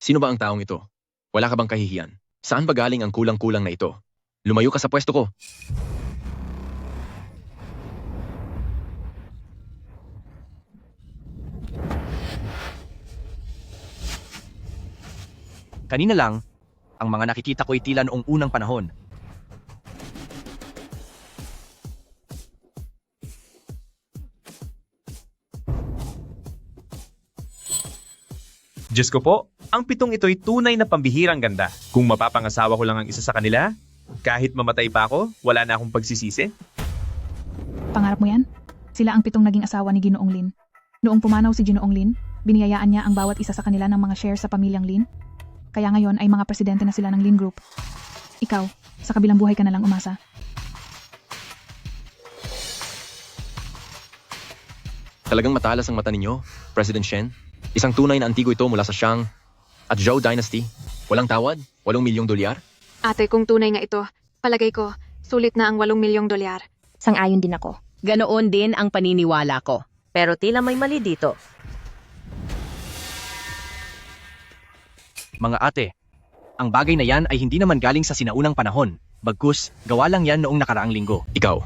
Sino ba ang taong ito? Wala ka bang kahihiyan? Saan ba galing ang kulang-kulang na ito? Lumayo ka sa pwesto ko. Kanina lang, ang mga nakikita ko ay tila noong unang panahon. Diyos ko po, ang pitong ito'y tunay na pambihirang ganda. Kung mapapangasawa ko lang ang isa sa kanila, kahit mamatay pa ako, wala na akong pagsisisi. Pangarap mo yan? Sila ang 7 naging asawa ni Ginoong Lin. Noong pumanaw si Ginoong Lin, biniyayaan niya ang bawat isa sa kanila ng mga shares sa pamilyang Lin. Kaya ngayon ay mga presidente na sila ng Lin Group. Ikaw, sa kabilang buhay ka na lang umasa. Talagang matalas ang mata ninyo, President Shen. Isang tunay na antigo ito mula sa Shang at Zhou Dynasty. Walang tawad, 8 milyong dolyar. Ate, kung tunay nga ito, palagay ko, sulit na ang 8 milyong dolyar. Sang-ayon din ako. Ganoon din ang paniniwala ko. Pero tila may mali dito. Mga ate, ang bagay na yan ay hindi naman galing sa sinaunang panahon. Bagkus, gawa lang yan noong nakaraang linggo. Ikaw,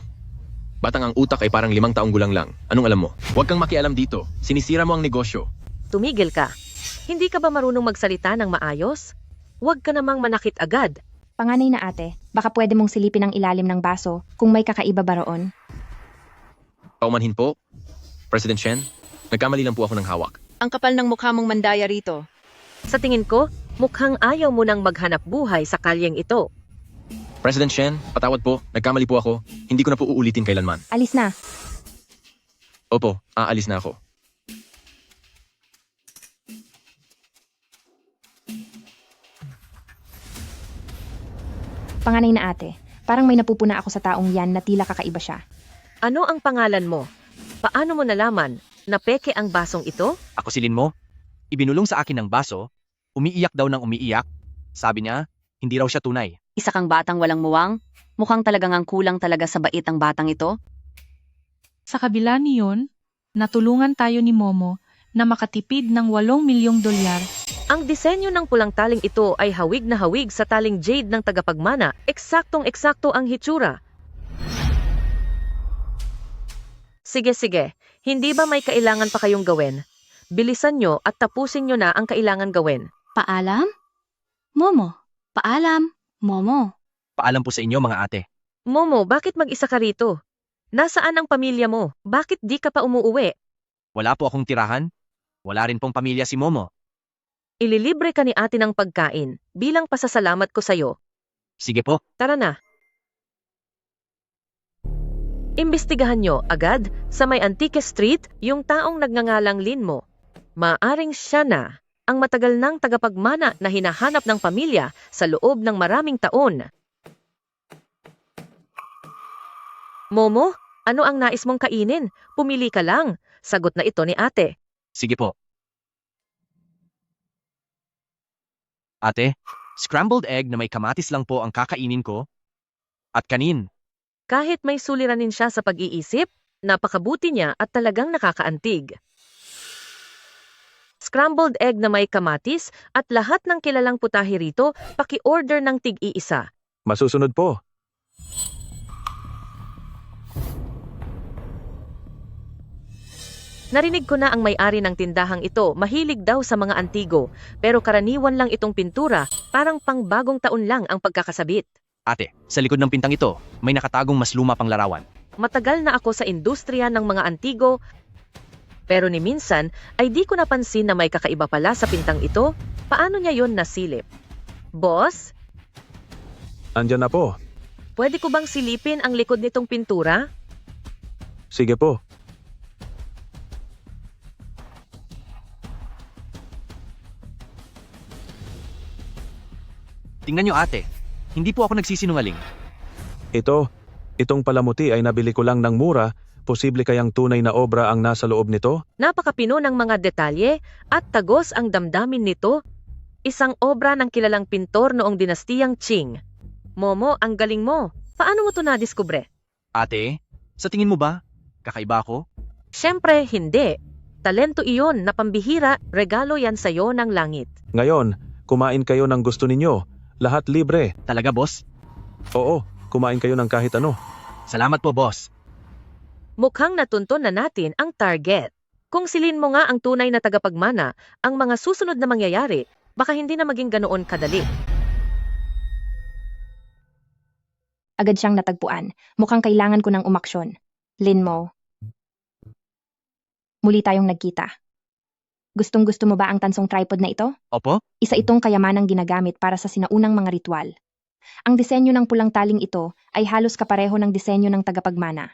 batang ang utak ay parang 5 taong gulang lang. Anong alam mo? Huwag kang makialam dito. Sinisira mo ang negosyo. Tumigil ka. Hindi ka ba marunong magsalita ng maayos? Huwag ka namang manakit agad. Panganay na ate, baka pwede mong silipin ang ilalim ng baso kung may kakaiba ba roon. Paumanhin po, President Shen. Nagkamali lang po ako ng hawak. Ang kapal ng mukha mong mandaya rito. Sa tingin ko, mukhang ayaw mo nang maghanap buhay sa kalyeng ito. President Shen, patawad po. Nagkamali po ako. Hindi ko na po uulitin kailanman. Alis na. Opo, aalis na ako. Panganay na ate, parang may napupuna ako sa taong yan na tila kakaiba siya. Ano ang pangalan mo? Paano mo nalaman na peke ang basong ito? Ako silin mo, ibinulong sa akin ng baso, umiiyak daw ng umiiyak. Sabi niya, hindi raw siya tunay. Isa kang batang walang muwang. Mukhang talagang ang kulang talaga sa bait ang batang ito. Sa kabila niyon, natulungan tayo ni Momo na makatipid ng 8 milyong dolyar. Ang disenyo ng pulang taling ito ay hawig na hawig sa taling jade ng tagapagmana. Eksaktong-eksakto ang hitsura. Sige. Hindi ba may kailangan pa kayong gawin? Bilisan nyo at tapusin nyo na ang kailangan gawin. Paalam? Momo. Paalam. Momo. Paalam po sa inyo mga ate. Momo, bakit mag-isa ka rito? Nasaan ang pamilya mo? Bakit di ka pa umuuwi? Wala po akong tirahan. Wala rin pong pamilya si Momo. Ililibre ka ni ate ng pagkain bilang pasasalamat ko sa'yo. Sige po. Tara na. Imbestigahan nyo agad sa may Antique Street yung taong nagngangalang Lin mo. Maaring siya na ang matagal ng tagapagmana na hinahanap ng pamilya sa loob ng maraming taon. Momo, ano ang nais mong kainin? Pumili ka lang. Sagot na ito ni ate. Sige po. Ate, scrambled egg na may kamatis lang po ang kakainin ko. At kanin. Kahit may suliranin siya sa pag-iisip, napakabuti niya at talagang nakakaantig. Scrambled egg na may kamatis at lahat ng kilalang putahe rito, paki-order ng tig-iisa. Masusunod po. Narinig ko na ang may-ari ng tindahang ito, mahilig daw sa mga antigo, pero karaniwan lang itong pintura, parang pang bagong taon lang ang pagkakasabit. Ate, sa likod ng pintang ito, may nakatagong mas luma pang larawan. Matagal na ako sa industriya ng mga antigo, pero ni minsan ay di ko napansin na may kakaiba pala sa pintang ito. Paano niya yon nasilip? Boss, Andyan na po. pwede ko bang silipin ang likod nitong pintura? Sige po. Tingnan nyo ate, hindi po ako nagsisinungaling. Itong palamuti ay nabili ko lang ng mura. Posible kayang tunay na obra ang nasa loob nito? Napakapino ng mga detalye at tagos ang damdamin nito. Isang obra ng kilalang pintor noong dinastiyang Qing. Momo, ang galing mo. Paano mo ito nadiskubre? Ate, sa tingin mo ba, kakaiba ako? Siyempre, hindi. Talento iyon na pambihira, regalo yan sa'yo ng langit. Ngayon, Kumain kayo ng gusto ninyo. Lahat libre. Talaga, boss? Oo, kumain kayo ng kahit ano. Salamat po, boss. Mukhang natunton na natin ang target. Kung silin mo nga ang tunay na tagapagmana, ang mga susunod na mangyayari, baka hindi na maging ganoon kadali. Agad siyang natagpuan. Mukhang kailangan ko ng umaksyon. Lin mo. Muli tayong nagkita. Gustong-gusto mo ba ang tansong tripod na ito? Opo? Isa itong kayamanang ginagamit para sa sinaunang mga ritual. Ang disenyo ng pulang taling ito ay halos kapareho ng disenyo ng tagapagmana.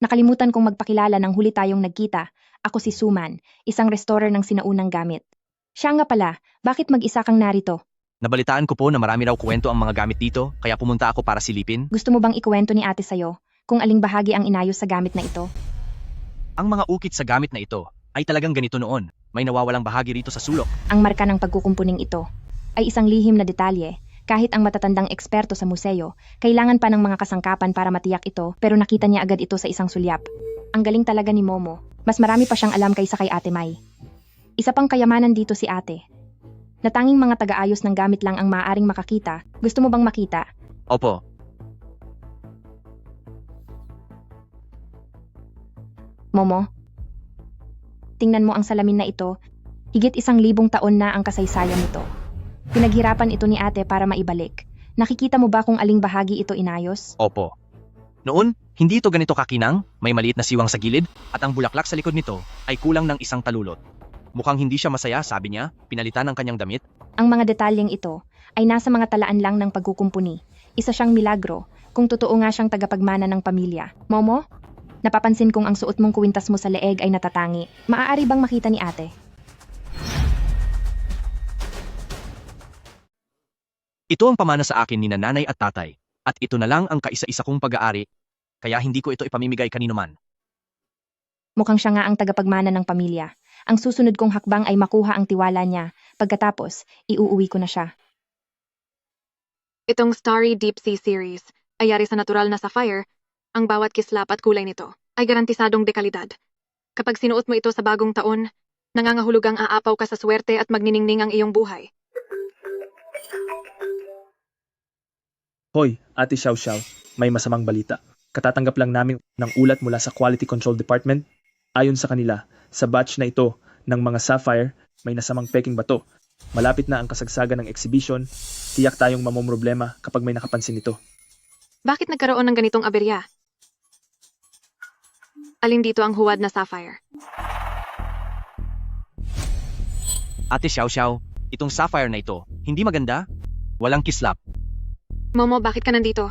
Nakalimutan kong magpakilala nang huli tayong nagkita. Ako si Suman, isang restorer ng sinaunang gamit. Siya nga pala, bakit mag-isa kang narito? Nabalitaan ko po na marami raw kwento ang mga gamit dito, kaya pumunta ako para silipin. Gusto mo bang ikuwento ni ate sayo kung aling bahagi ang inayos sa gamit na ito? Ang mga ukit sa gamit na ito ay talagang ganito noon. May nawawalang bahagi rito sa sulok. Ang marka ng pagkukumpuning ito ay isang lihim na detalye. Kahit ang matatandang eksperto sa museo, kailangan pa ng mga kasangkapan para matiyak ito, pero nakita niya agad ito sa isang sulyap. Ang galing talaga ni Momo. Mas marami pa siyang alam kaysa kay Ate Mai. Isa pang kayamanan dito si ate. Natanging mga taga-ayos ng gamit lang ang maaaring makakita. Gusto mo bang makita? Opo. Momo? Tingnan mo ang salamin na ito. Higit 1,000 taon na ang kasaysayan nito. Pinaghirapan ito ni ate para maibalik. Nakikita mo ba kung aling bahagi ito inayos? Opo. Noon, hindi ito ganito kakinang, may maliit na siwang sa gilid, at ang bulaklak sa likod nito ay kulang ng isang talulot. Mukhang hindi siya masaya, sabi niya, pinalitan ng kanyang damit. Ang mga detalyeng ito ay nasa mga talaan lang ng pagkukumpuni. Isa siyang milagro, kung totoo nga siyang tagapagmana ng pamilya. Momo? Napapansin kong ang suot mong kuwintas mo sa leeg ay natatangi. Maaari bang makita ni ate? Ito ang pamana sa akin ni nanay at tatay, at ito na lang ang kaisa-isa kong pag-aari, kaya hindi ko ito ipamimigay kanino man. Mukhang siya nga ang tagapagmana ng pamilya. Ang susunod kong hakbang ay makuha ang tiwala niya. Pagkatapos, iuuwi ko na siya. Itong Starry Deep Sea Series ay yari sa natural na sapphire. Ang bawat kislap at kulay nito ay garantisadong dekalidad. Kapag sinuot mo ito sa bagong taon, nangangahulugang aapaw ka sa swerte at magniningning ang iyong buhay. Hoy, Ate Xiao Xiao, may masamang balita. Katatanggap lang namin ng ulat mula sa Quality Control Department. Ayon sa kanila, sa batch na ito ng mga sapphire, may nasamang peking bato. Malapit na ang kasagsagan ng exhibition. Tiyak tayong mamomroblema kapag may nakapansin ito. Bakit nagkaroon ng ganitong aberya? Alin dito ang huwad na sapphire? Ate Xiao Xiao, itong sapphire na ito, hindi maganda? Walang kislap. Momo, bakit ka nandito?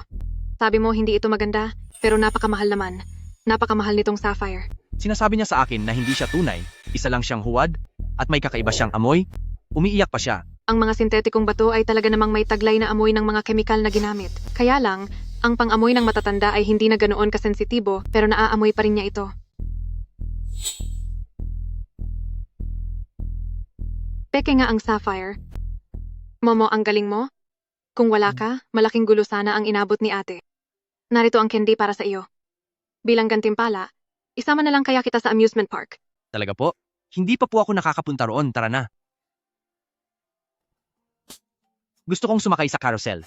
Sabi mo hindi ito maganda, pero napakamahal naman. Napakamahal nitong sapphire. Sinasabi niya sa akin na hindi siya tunay, isa lang siyang huwad, at may kakaiba siyang amoy. Umiiyak pa siya. Ang mga sintetikong bato ay talaga namang may taglay na amoy ng mga kemikal na ginamit. Kaya lang, ang pang-amoy ng matatanda ay hindi na ganoon kasensitibo, pero naaamoy pa rin niya ito. Peke nga ang sapphire. Momo, ang galing mo? Kung wala ka, malaking gulo sana ang inabot ni ate. Narito ang candy para sa iyo. Bilang gantimpala, isama na lang kaya kita sa amusement park. Talaga po? Hindi pa po ako nakakapunta roon, tara na. Gusto kong sumakay sa carousel.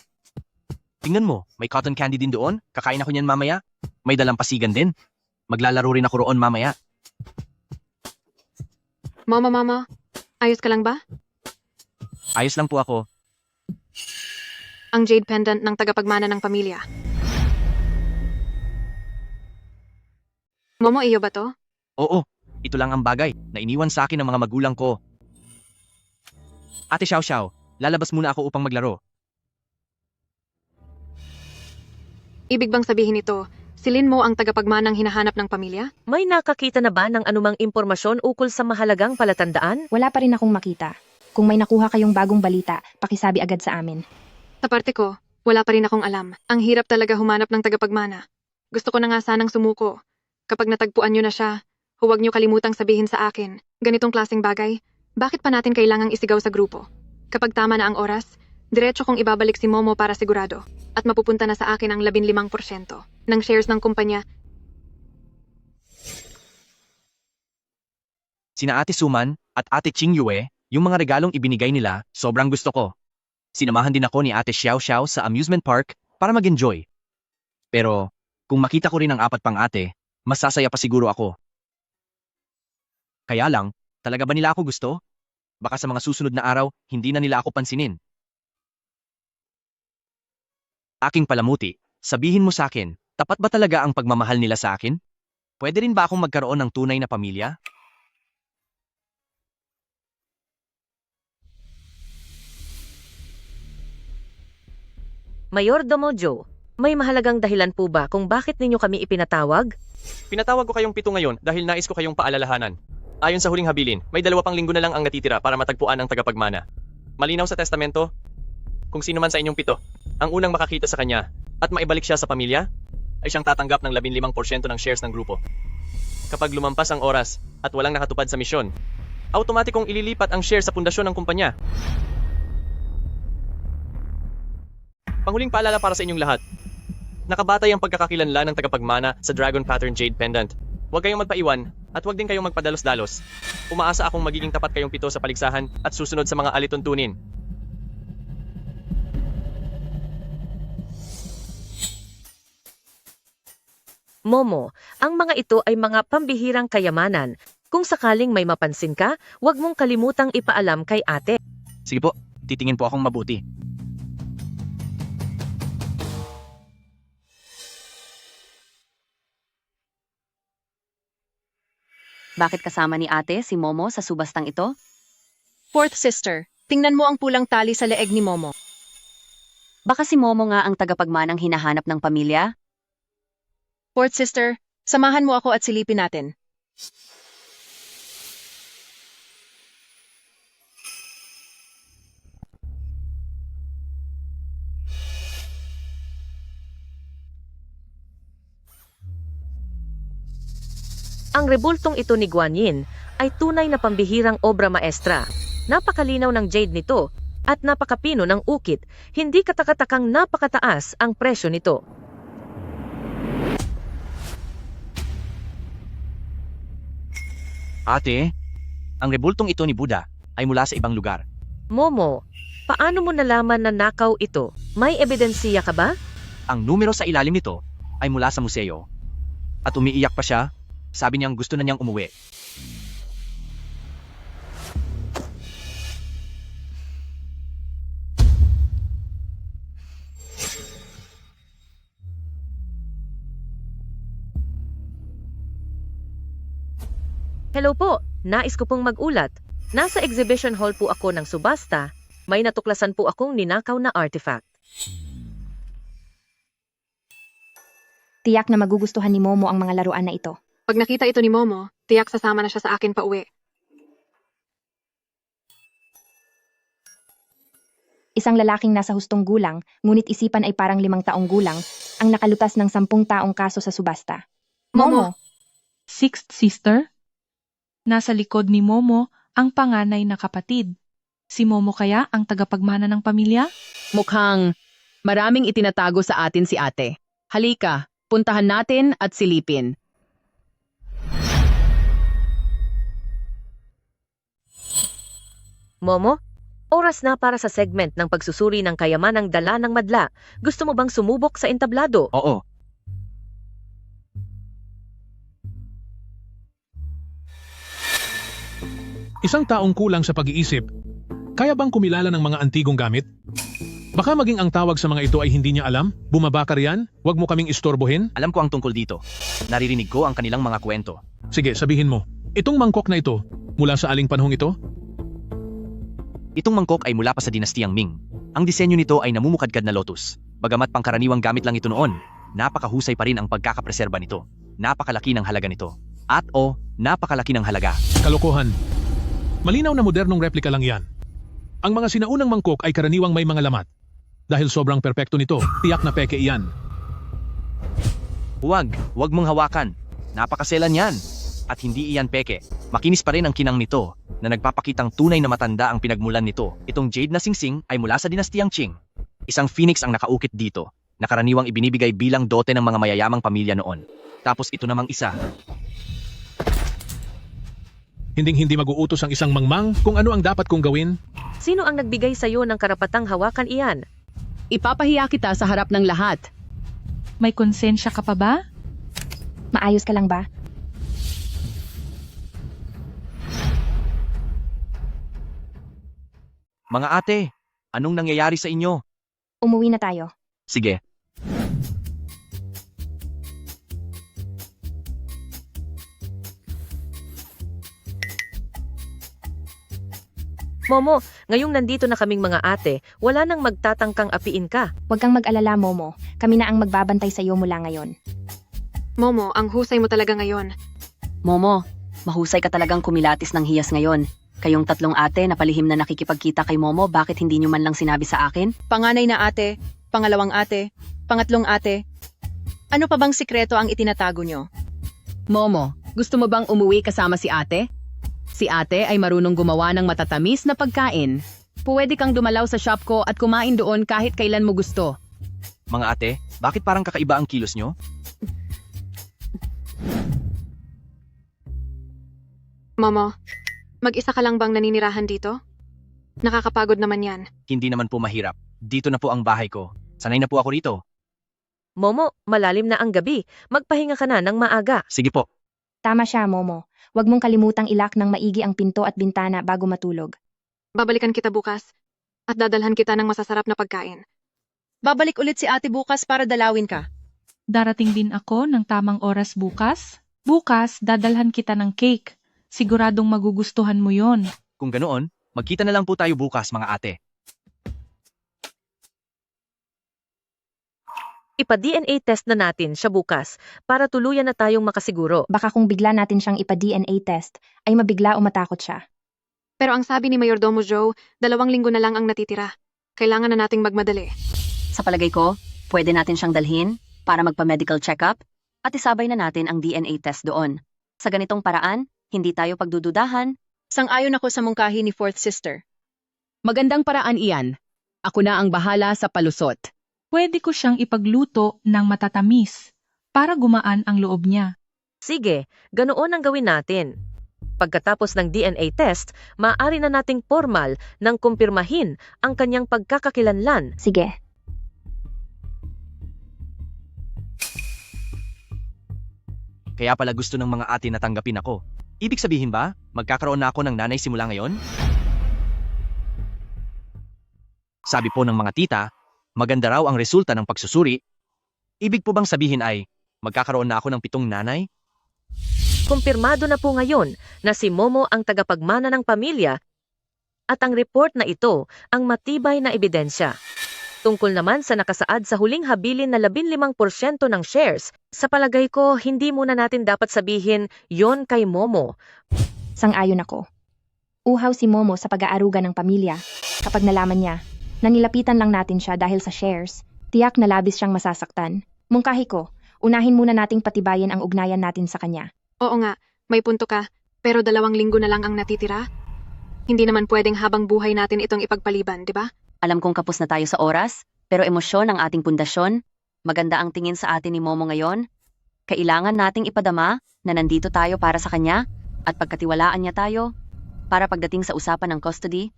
Tingnan mo, may cotton candy din doon. Kakain ako niyan mamaya. May dalampasigan din. Maglalaro rin ako roon mamaya. Mama, ayos ka lang ba? Ayos lang po ako. Ang jade pendant ng tagapagmana ng pamilya. Momo, iyo ba to? Oo, ito lang ang bagay na iniwan sa akin ng mga magulang ko. Ate Xiao Xiao, lalabas muna ako upang maglaro. Ibig bang sabihin nito, silin mo ang tagapagmanang hinahanap ng pamilya? May nakakita na ba ng anumang impormasyon ukol sa mahalagang palatandaan? Wala pa rin akong makita. Kung may nakuha kayong bagong balita, pakisabi agad sa amin. Sa parte ko, wala pa rin akong alam. Ang hirap talaga humanap ng tagapagmana. Gusto ko na nga sanang sumuko. Kapag natagpuan nyo na siya, huwag nyo kalimutang sabihin sa akin. Ganitong klaseng bagay, bakit pa natin kailangang isigaw sa grupo? Kapag tama na ang oras, diretso kong ibabalik si Momo para sigurado. At mapupunta na sa akin ang 15% ng shares ng kumpanya. Sina Ate Suman at Ate Qingyue, Yung mga regalong ibinigay nila, sobrang gusto ko. Sinamahan din ako ni Ate Xiao Xiao sa amusement park para mag-enjoy. Pero, kung makita ko rin ang 4 pang ate, mas sasaya pa siguro ako. Kaya lang, talaga ba nila ako gusto? Baka sa mga susunod na araw, hindi na nila ako pansinin. Aking palamuti, sabihin mo sa akin, tapat ba talaga ang pagmamahal nila sa akin? Pwede rin ba akong magkaroon ng tunay na pamilya? Mayordomo Joe, may mahalagang dahilan po ba kung bakit ninyo kami ipinatawag? Pinatawag ko kayong 7 ngayon dahil nais ko kayong paalalahanan. Ayon sa huling habilin, may 2 pang linggo na lang ang natitira para matagpuan ang tagapagmana. Malinaw sa testamento, kung sino man sa inyong 7, ang unang makakita sa kanya at maibalik siya sa pamilya, ay siyang tatanggap ng 15% ng shares ng grupo. Kapag lumampas ang oras at walang nakatupad sa misyon, automatikong ililipat ang share sa pundasyon ng kumpanya. Panghuling paalala para sa inyong lahat. Nakabatay ang pagkakakilanlan ng tagapagmana sa Dragon Pattern Jade Pendant. Huwag kayong magpaiwan at huwag din kayong magpadalos-dalos. Umaasa akong magiging tapat kayong 7 sa paligsahan at susunod sa mga alituntunin. Momo, ang mga ito ay mga pambihirang kayamanan. Kung sakaling may mapansin ka, huwag mong kalimutang ipaalam kay ate. Sige po, titingin po akong mabuti. Bakit kasama ni ate si Momo sa subastang ito? Fourth sister, tingnan mo ang pulang tali sa leeg ni Momo. Baka si Momo nga ang tagapagmanang hinahanap ng pamilya? Fourth sister, samahan mo ako at silipin natin. Ang rebultong ito ni Guan Yin ay tunay na pambihirang obra maestra. Napakalinaw ng jade nito at napakapino ng ukit. Hindi katakatakang napakataas ang presyo nito. Ate, ang rebultong ito ni Buddha ay mula sa ibang lugar. Momo, paano mo nalaman na nakaw ito? May ebidensiya ka ba? Ang numero sa ilalim nito ay mula sa museo. At umiiyak pa siya, sabi niyang gusto na niyang umuwi. Hello po, nais ko pong magulat. Nasa exhibition hall po ako ng subasta. May natuklasan po akong ninakaw na artifact. Tiyak na magugustuhan ni Momo ang mga laruan na ito. Pag nakita ito ni Momo, tiyak sasama na siya sa akin pa uwi. Isang lalaking nasa hustong gulang, ngunit isipan ay parang 5 taong gulang, ang nakalutas ng 10 taong kaso sa subasta. Momo! Sixth sister? Nasa likod ni Momo ang panganay na kapatid. Si Momo kaya ang tagapagmana ng pamilya? Mukhang maraming itinatago sa atin si ate. Halika, puntahan natin at silipin. Momo, oras na para sa segment ng pagsusuri ng kayamanang dala ng madla. Gusto mo bang sumubok sa entablado? Oo. Isang taong kulang sa pag-iisip. Kaya bang kumilala ng mga antigong gamit? Baka maging ang tawag sa mga ito ay hindi niya alam? Bumabakar yan? Huwag mo kaming istorbohin? Alam ko ang tungkol dito. Naririnig ko ang kanilang mga kwento. Sige, sabihin mo. Itong mangkok na ito, mula sa aling panahong ito? Itong mangkok ay mula pa sa dinastiyang Ming. Ang disenyo nito ay namumukadkad na lotus. Bagamat pangkaraniwang gamit lang ito noon, napakahusay pa rin ang pagkakapreserba nito. Napakalaki ng halaga nito. At napakalaki ng halaga. Kalokohan. Malinaw na modernong replika lang yan. Ang mga sinaunang mangkok ay karaniwang may mga lamat. Dahil sobrang perpekto nito, tiyak na peke iyan. Huwag mong hawakan. Napakaselan yan. At hindi iyan peke. Makinis pa rin ang kinang nito na nagpapakitang tunay na matanda ang pinagmulan nito. Itong jade na singsing ay mula sa dinastiyang Qing. Isang phoenix ang nakaukit dito na karaniwang ibinibigay bilang dote ng mga mayayamang pamilya noon. Tapos ito namang isa. Hinding-hindi mag-uutos ang isang mangmang kung ano ang dapat kong gawin. Sino ang nagbigay sa'yo ng karapatang hawakan iyan? Ipapahiya kita sa harap ng lahat. May konsensya ka pa ba? Maayos ka lang ba? Mga ate, anong nangyayari sa inyo? Umuwi na tayo. Sige. Momo, ngayong nandito na kaming mga ate, wala nang magtatangkang apiin ka. Huwag kang mag-alala, Momo. Kami na ang magbabantay sa iyo mula ngayon. Momo, ang husay mo talaga ngayon. Momo, mahusay ka talagang kumilatis ng hiyas ngayon. Kayong tatlong ate na palihim na nakikipagkita kay Momo, bakit hindi nyo man lang sinabi sa akin? Panganay na ate, pangalawang ate, pangatlong ate. Ano pa bang sikreto ang itinatago nyo? Momo, gusto mo bang umuwi kasama si ate? Si ate ay marunong gumawa ng matatamis na pagkain. Pwede kang dumalaw sa shop ko at kumain doon kahit kailan mo gusto. Mga ate, bakit parang kakaiba ang kilos nyo? Momo, mag-isa ka lang bang naninirahan dito? Nakakapagod naman yan. Hindi naman po mahirap. Dito na po ang bahay ko. Sanay na po ako rito. Momo, malalim na ang gabi. Magpahinga ka na ng maaga. Sige po. Tama siya, Momo. Huwag mong kalimutang ilak ng maigi ang pinto at bintana bago matulog. Babalikan kita bukas at dadalhan kita ng masasarap na pagkain. Babalik ulit si ate bukas para dalawin ka. Darating din ako ng tamang oras bukas. Bukas, dadalhan kita ng cake. Siguradong magugustuhan mo yon. Kung ganoon, magkita na lang po tayo bukas, mga ate. Ipa-DNA test na natin siya bukas para tuluyan na tayong makasiguro. Baka kung bigla natin siyang ipa-DNA test, ay mabigla o matakot siya. Pero ang sabi ni Mayordomo Joe, 2 linggo na lang ang natitira. Kailangan na nating magmadali. Sa palagay ko, pwede natin siyang dalhin para magpa-medical check-up at isabay na natin ang DNA test doon. Sa ganitong paraan, hindi tayo pagdududahan. Sang-ayon ako sa mungkahi ni Fourth Sister. Magandang paraan iyan. Ako na ang bahala sa palusot. Pwede ko siyang ipagluto ng matatamis para gumaan ang loob niya. Sige, ganoon ang gawin natin. Pagkatapos ng DNA test, maaari na nating formal nang kumpirmahin ang kanyang pagkakakilanlan. Sige. Kaya pala gusto ng mga ate na tanggapin ako. Ibig sabihin ba, magkakaroon na ako ng nanay simula ngayon? Sabi po ng mga tita, maganda raw ang resulta ng pagsusuri. Ibig po bang sabihin ay, magkakaroon na ako ng 7 nanay? Kumpirmado na po ngayon na si Momo ang tagapagmana ng pamilya at ang report na ito ang matibay na ebidensya. Tungkol naman sa nakasaad sa huling habilin na 15% ng shares, sa palagay ko hindi muna natin dapat sabihin yon kay Momo. Sang-ayon ako. Uhaw si Momo sa pag-aaruga ng pamilya. Kapag nalaman niya na nilapitan lang natin siya dahil sa shares, tiyak na labis siyang masasaktan. Mungkahi ko, unahin muna nating patibayin ang ugnayan natin sa kanya. Oo nga, may punto ka. Pero 2 linggo na lang ang natitira. Hindi naman pwedeng habang buhay natin itong ipagpaliban, di ba? Alam kong kapos na tayo sa oras, pero emosyon ang ating pundasyon. Maganda ang tingin sa atin ni Momo ngayon. Kailangan nating ipadama na nandito tayo para sa kanya at pagkatiwalaan niya tayo para pagdating sa usapan ng custody,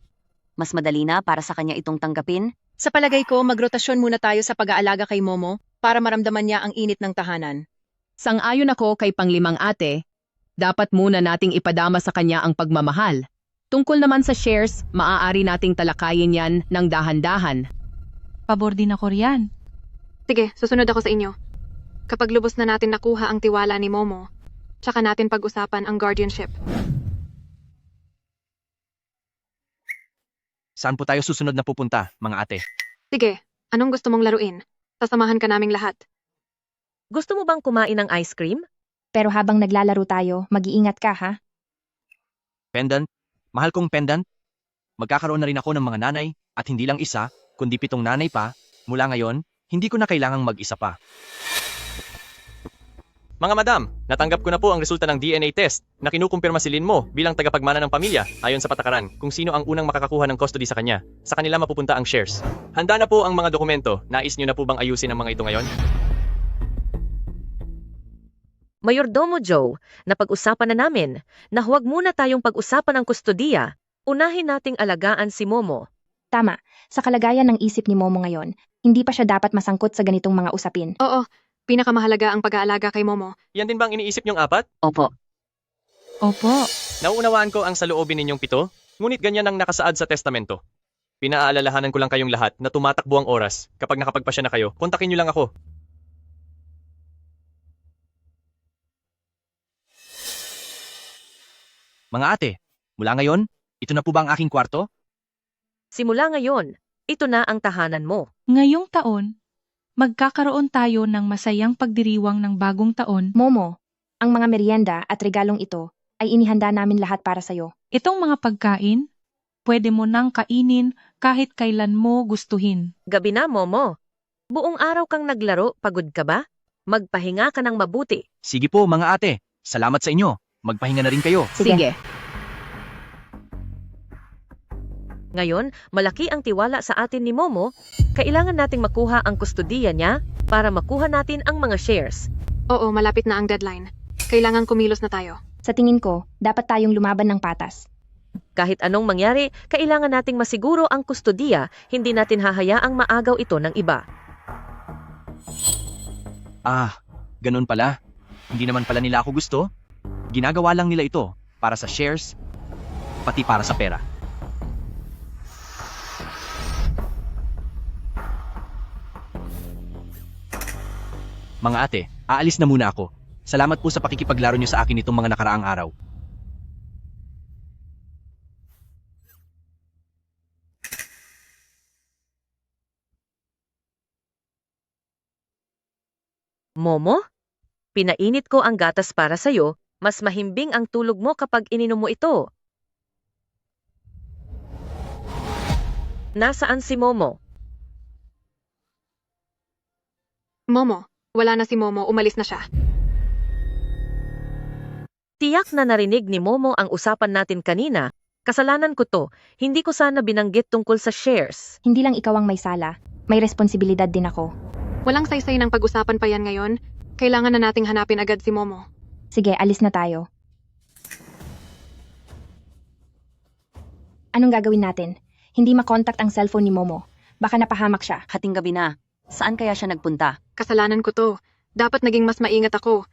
mas madali na para sa kanya itong tanggapin. Sa palagay ko, magrotasyon muna tayo sa pag-aalaga kay Momo para maramdaman niya ang init ng tahanan. Sang-ayon ako kay panglimang ate, dapat muna nating ipadama sa kanya ang pagmamahal. Tungkol naman sa shares, maaari nating talakayin yan ng dahan-dahan. Pabor din ako riyan. Sige, susunod ako sa inyo. Kapag lubos na natin nakuha ang tiwala ni Momo, tsaka natin pag-usapan ang guardianship. Saan po tayo susunod na pupunta, mga ate? Sige, anong gusto mong laruin? Sasamahan ka naming lahat. Gusto mo bang kumain ng ice cream? Pero habang naglalaro tayo, mag-iingat ka ha? Pendant? Mahal kong pendant? Magkakaroon na rin ako ng mga nanay, at hindi lang isa, kundi 7 nanay pa. Mula ngayon, hindi ko na kailangang mag-isa pa. Mga madam, natanggap ko na po ang resulta ng DNA test na kinukumpirma si Lin Mo bilang tagapagmana ng pamilya ayon sa patakaran kung sino ang unang makakakuha ng custody sa kanya. Sa kanila mapupunta ang shares. Handa na po ang mga dokumento. Nais niyo na po bang ayusin ang mga ito ngayon? Mayordomo Joe, napag-usapan na namin na huwag muna tayong pag-usapan ng kustodiya. Unahin nating alagaan si Momo. Tama, sa kalagayan ng isip ni Momo ngayon, hindi pa siya dapat masangkot sa ganitong mga usapin. Oo, pinakamahalaga ang pag-aalaga kay Momo. Yan din bang iniisip niyong apat? Opo. Opo. Nauunawaan ko ang saloobin ninyong 7, ngunit ganyan ang nakasaad sa testamento. Pinaalalahanan ko lang kayong lahat na tumatakbo ang oras. Kapag nakapagpasya na kayo, kontakin niyo lang ako. Mga ate, mula ngayon, ito na po ba ang aking kwarto? Simula ngayon, ito na ang tahanan mo. Ngayong taon, magkakaroon tayo ng masayang pagdiriwang ng bagong taon. Momo, ang mga merienda at regalong ito ay inihanda namin lahat para sa'yo. Itong mga pagkain, pwede mo nang kainin kahit kailan mo gustuhin. Gabi na, Momo. Buong araw kang naglaro, pagod ka ba? Magpahinga ka ng mabuti. Sige po mga ate, salamat sa inyo. Magpahinga na rin kayo. Sige. Ngayon, malaki ang tiwala sa atin ni Momo, kailangan nating makuha ang kustodiya niya para makuha natin ang mga shares. Oo, malapit na ang deadline. Kailangan kumilos na tayo. Sa tingin ko, dapat tayong lumaban ng patas. Kahit anong mangyari, kailangan nating masiguro ang kustodiya, hindi natin hahayaang maagaw ito ng iba. Ah, ganun pala. Hindi naman pala nila ako gusto. Ginagawa lang nila ito para sa shares, pati para sa pera. Mga ate, aalis na muna ako. Salamat po sa pakikipaglaro niyo sa akin itong mga nakaraang araw. Momo, pinainit ko ang gatas para sa'yo, mas mahimbing ang tulog mo kapag ininom mo ito. Nasaan si Momo? Momo, wala na si Momo, umalis na siya. Tiyak na narinig ni Momo ang usapan natin kanina. Kasalanan ko to, hindi ko sana binanggit tungkol sa shares. Hindi lang ikaw ang may sala, may responsibilidad din ako. Walang saysay ng pag-usapan pa yan ngayon. Kailangan na nating hanapin agad si Momo. Sige, alis na tayo. Anong gagawin natin? Hindi makontakt ang cellphone ni Momo. Baka napahamak siya. Hating gabi na. Saan kaya siya nagpunta? Kasalanan ko to. Dapat naging mas maingat ako.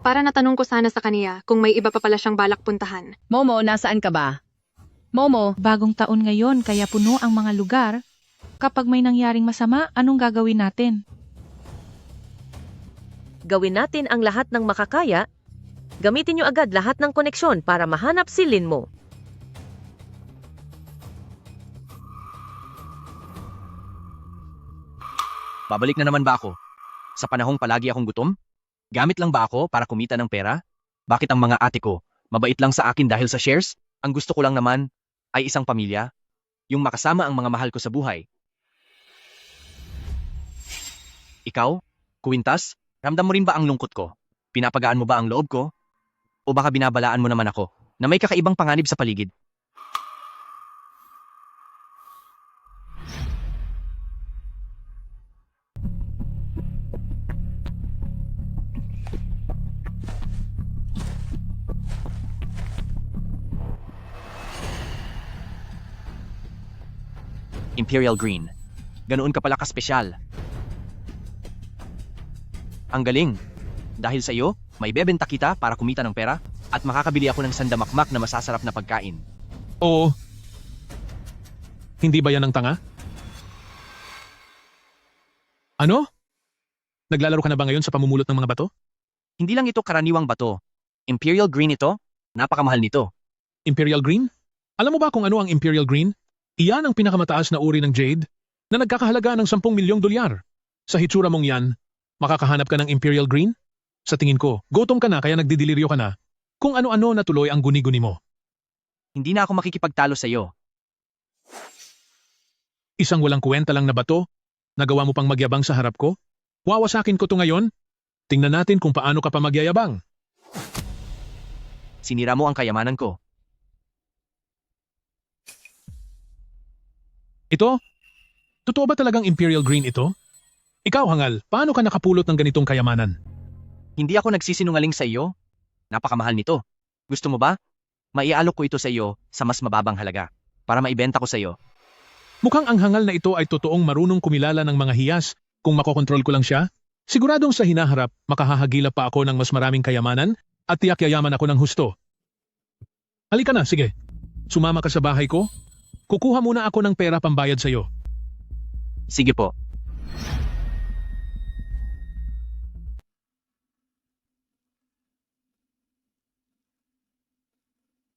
Para natanong ko sana sa kaniya kung may iba pa pala siyang balak puntahan. Momo, nasaan ka ba? Momo, Bagong taon ngayon kaya puno ang mga lugar. Kapag may nangyaring masama, anong gagawin natin? Gawin natin ang lahat ng makakaya. Gamitin niyo agad lahat ng koneksyon para mahanap si Lin mo. Babalik na naman ba ako? Sa panahong palagi akong gutom? Gamit lang ba ako para kumita ng pera? Bakit ang mga ate ko, mabait lang sa akin dahil sa shares? Ang gusto ko lang naman ay isang pamilya, yung makasama ang mga mahal ko sa buhay. Ikaw, Kuwintas, ramdam mo rin ba ang lungkot ko? Pinapagaan mo ba ang loob ko? O baka binabalaan mo naman ako na may kakaibang panganib sa paligid? Imperial Green. Ganoon ka pala kaspesyal. Ang galing. Dahil sa iyo, may bebenta kita para kumita ng pera at makakabili ako ng sandamakmak na masasarap na pagkain. Oo. Hindi ba yan ang tanga? Ano? Naglalaro ka na ba ngayon sa pamumulot ng mga bato? Hindi lang ito karaniwang bato. Imperial Green ito. Napakamahal nito. Imperial Green? Alam mo ba kung ano ang Imperial Green? Iyan ang pinakamataas na uri ng jade na nagkakahalaga ng 10 milyong dolyar. Sa hitsura mong yan, makakahanap ka ng Imperial Green? Sa tingin ko, gutom ka na kaya nagdidiliryo ka na. Kung ano-ano na tuloy ang guni-guni mo. Hindi na ako makikipagtalo sa iyo. Isang walang kwenta lang na bato, nagawa mo pang magyabang sa harap ko? Wawasakin ko to ngayon? Tingnan natin kung paano ka pa magyayabang. Sinira mo ang kayamanan ko. Ito? Totoo ba talagang Imperial Green ito? Ikaw, Hangal, paano ka nakapulot ng ganitong kayamanan? Hindi ako nagsisinungaling sa iyo. Napakamahal nito. Gusto mo ba? Maiaalok ko ito sa iyo sa mas mababang halaga para maibenta ko sa iyo. Mukhang ang hangal na ito ay totoong marunong kumilala ng mga hiyas kung makokontrol ko lang siya. Siguradong sa hinaharap, makahahagilap pa ako ng mas maraming kayamanan at tiyak yayaman ako ng husto. Halika na, sige. Sumama ka sa bahay ko. Kukuha muna ako ng pera pambayad sa iyo. Sige po.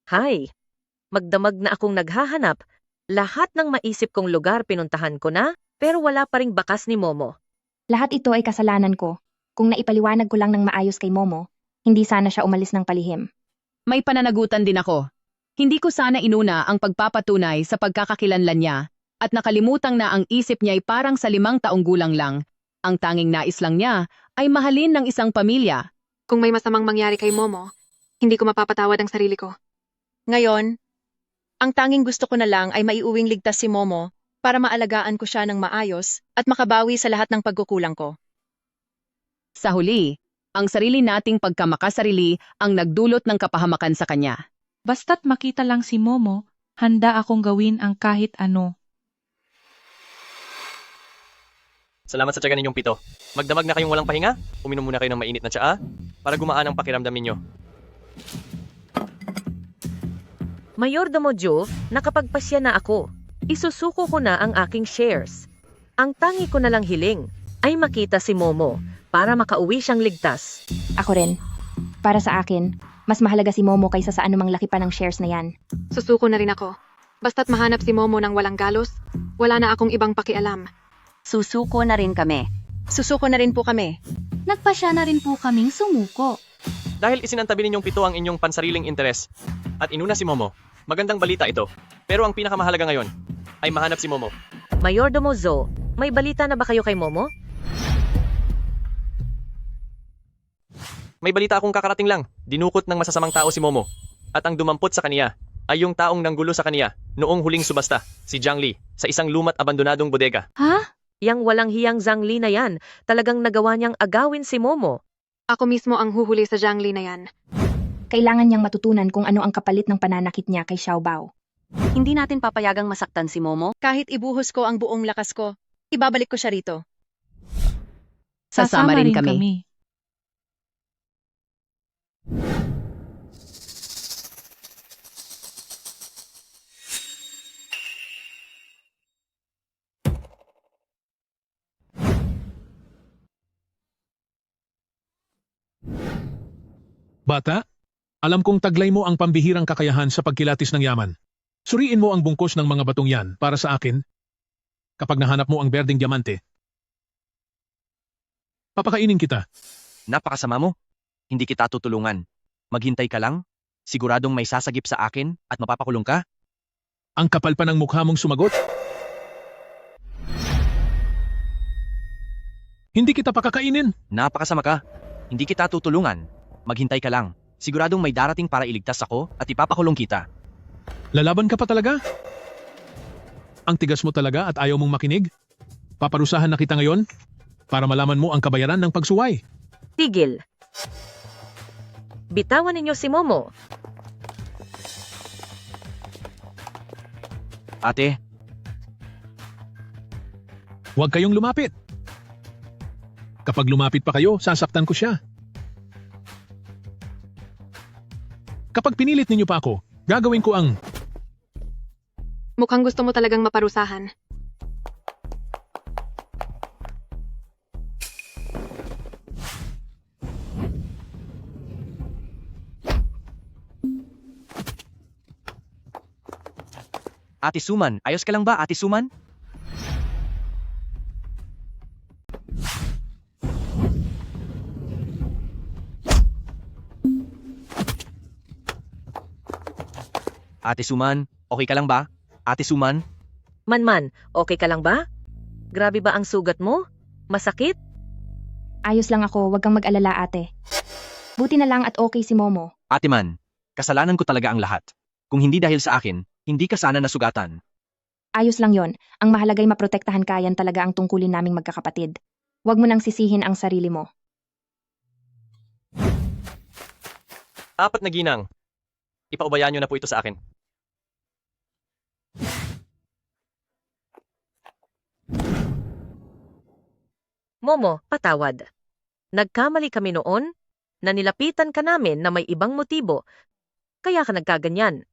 Hay, magdamag na akong naghahanap. Lahat ng maisip kong lugar pinuntahan ko na, pero wala pa ring bakas ni Momo. Lahat ito ay kasalanan ko. Kung naipaliwanag ko lang ng maayos kay Momo, hindi sana siya umalis ng palihim. May pananagutan din ako. Hindi ko sana inuna ang pagpapatunay sa pagkakakilanlan niya at nakalimutang na ang isip niya ay parang sa 5 taong gulang lang. Ang tanging nais lang niya ay mahalin ng isang pamilya. Kung may masamang mangyari kay Momo, hindi ko mapapatawad ang sarili ko. Ngayon, ang tanging gusto ko na lang ay maiuwing ligtas si Momo para maalagaan ko siya ng maayos at makabawi sa lahat ng pagkukulang ko. Sa huli, ang sarili nating pagkamakasarili ang nagdulot ng kapahamakan sa kanya. Basta't makita lang si Momo, handa akong gawin ang kahit ano. Salamat sa tiyaga ninyong 7. Magdamag na kayong walang pahinga. Uminom muna kayo ng mainit na tsaa para gumaan ang pakiramdam ninyo. Mayordomo Joe, nakapagpasya na ako. Isusuko ko na ang aking shares. Ang tangi ko na lang hiling ay makita si Momo para makauwi siyang ligtas. Ako rin. Para sa akin, mas mahalaga si Momo kaysa sa anumang laki pa ng shares na yan. Susuko na rin ako. Basta't mahanap si Momo ng walang galos, wala na akong ibang pakialam. Susuko na rin kami. Susuko na rin po kami. Nagpasya na rin po kaming sumuko. Dahil isinantabi ninyong 7 ang inyong pansariling interes at inuna si Momo, magandang balita ito. Pero ang pinakamahalaga ngayon ay mahanap si Momo. Mayordomo Zo, may balita na ba kayo kay Momo? May balita akong kakarating lang. Dinukot ng masasamang tao si Momo. At ang dumampot sa kaniya ay yung taong nanggulo sa kaniya noong huling subasta, si Jiang Li, sa isang lumat abandonadong bodega. Ha? Yang walang hiyang Zhang Li na yan, talagang nagawa niyang agawin si Momo. Ako mismo ang huhuli sa Jiang Li na yan. Kailangan niyang matutunan kung ano ang kapalit ng pananakit niya kay Xiao Bao. Hindi natin papayagang masaktan si Momo. Kahit ibuhos ko ang buong lakas ko, ibabalik ko siya rito. Sasama rin kami. Bata, alam kong taglay mo ang pambihirang kakayahan sa pagkilatis ng yaman. Suriin mo ang bungkos ng mga batong yan para sa akin kapag nahanap mo ang berdeng diamante. Papakainin kita. Napakasama mo. Hindi kita tutulungan. Maghintay ka lang. Siguradong may sasagip sa akin at mapapakulong ka. Ang kapal pa ng mukha mong sumagot. Hindi kita pakakainin. Napakasama ka. Hindi kita tutulungan. Maghintay ka lang. Siguradong may darating para iligtas ako at ipapakulong kita. Lalaban ka pa talaga? Ang tigas mo talaga at ayaw mong makinig? Paparusahan na kita ngayon para malaman mo ang kabayaran ng pagsuway. Tigil. Bitawan ninyo si Momo. Ate, Huwag kayong lumapit. Kapag lumapit pa kayo, sasaktan ko siya. Kapag pinilit ninyo pa ako, gagawin ko ang... Mukhang gusto mo talagang maparusahan. Ate Suman, ayos ka lang ba, Ate Suman? Ate Suman, okay ka lang ba? Ate Suman? Manman, okay ka lang ba? Grabe ba ang sugat mo? Masakit? Ayos lang ako, wag kang mag-alala ate. Buti na lang at okay si Momo. Ate Man, kasalanan ko talaga ang lahat. Kung hindi dahil sa akin, hindi ka sana nasugatan. Ayos lang yon. Ang mahalagay maprotektahan ka, yan talaga ang tungkulin naming magkakapatid. Huwag mo nang sisihin ang sarili mo. 4 na ginang. Ipaubayaan niyo na po ito sa akin. Momo, patawad. Nagkamali kami noon na nilapitan ka namin na may ibang motibo, kaya ka nagkaganyan.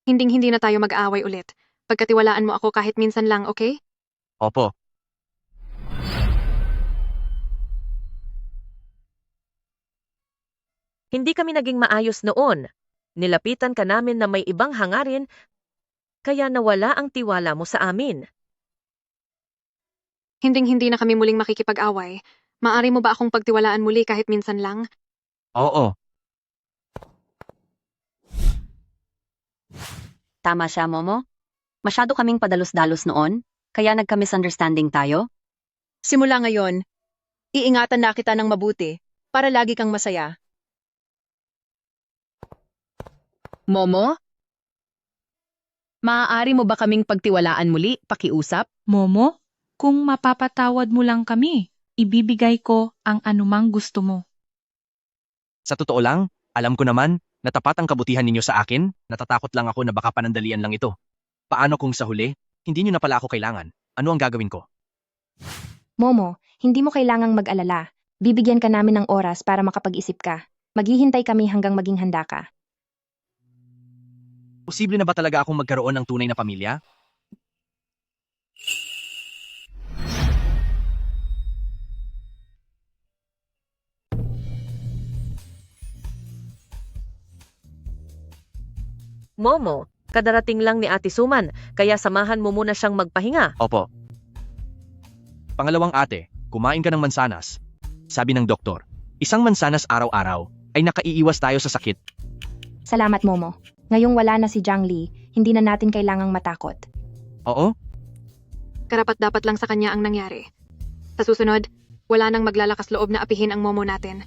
Hinding-hindi na tayo mag-aaway ulit. Pagkatiwalaan mo ako kahit minsan lang, okay? Opo. Hindi kami naging maayos noon. Nilapitan ka namin na may ibang hangarin, kaya nawala ang tiwala mo sa amin. Hinding-hindi na kami muling makikipag-away. Maari mo ba akong pagtiwalaan muli kahit minsan lang? Oo. Tama siya, Momo. Masyado kaming padalos-dalos noon, kaya nagka-misunderstanding tayo. Simula ngayon, iingatan na kita ng mabuti para lagi kang masaya. Momo? Maaari mo ba kaming pagtiwalaan muli, pakiusap? Momo, kung mapapatawad mo lang kami, ibibigay ko ang anumang gusto mo. Sa totoo lang, alam ko naman na tapat ang kabutihan ninyo sa akin, natatakot lang ako na baka panandalian lang ito. Paano kung sa huli, hindi nyo na pala ako kailangan? Ano ang gagawin ko? Momo, hindi mo kailangang mag-alala. Bibigyan ka namin ng oras para makapag-isip ka. Maghihintay kami hanggang maging handa ka. Posible na ba talaga akong magkaroon ng tunay na pamilya? Momo, kadarating lang ni Ate Suman, kaya samahan mo muna siyang magpahinga. Opo. Pangalawang ate, kumain ka ng mansanas. Sabi ng doktor, isang mansanas araw-araw ay nakaiiwas tayo sa sakit. Salamat, Momo. Ngayong wala na si Jiang Li, hindi na natin kailangang matakot. Oo? Karapat-dapat lang sa kanya ang nangyari. Sa susunod, wala nang maglalakas loob na apihin ang Momo natin.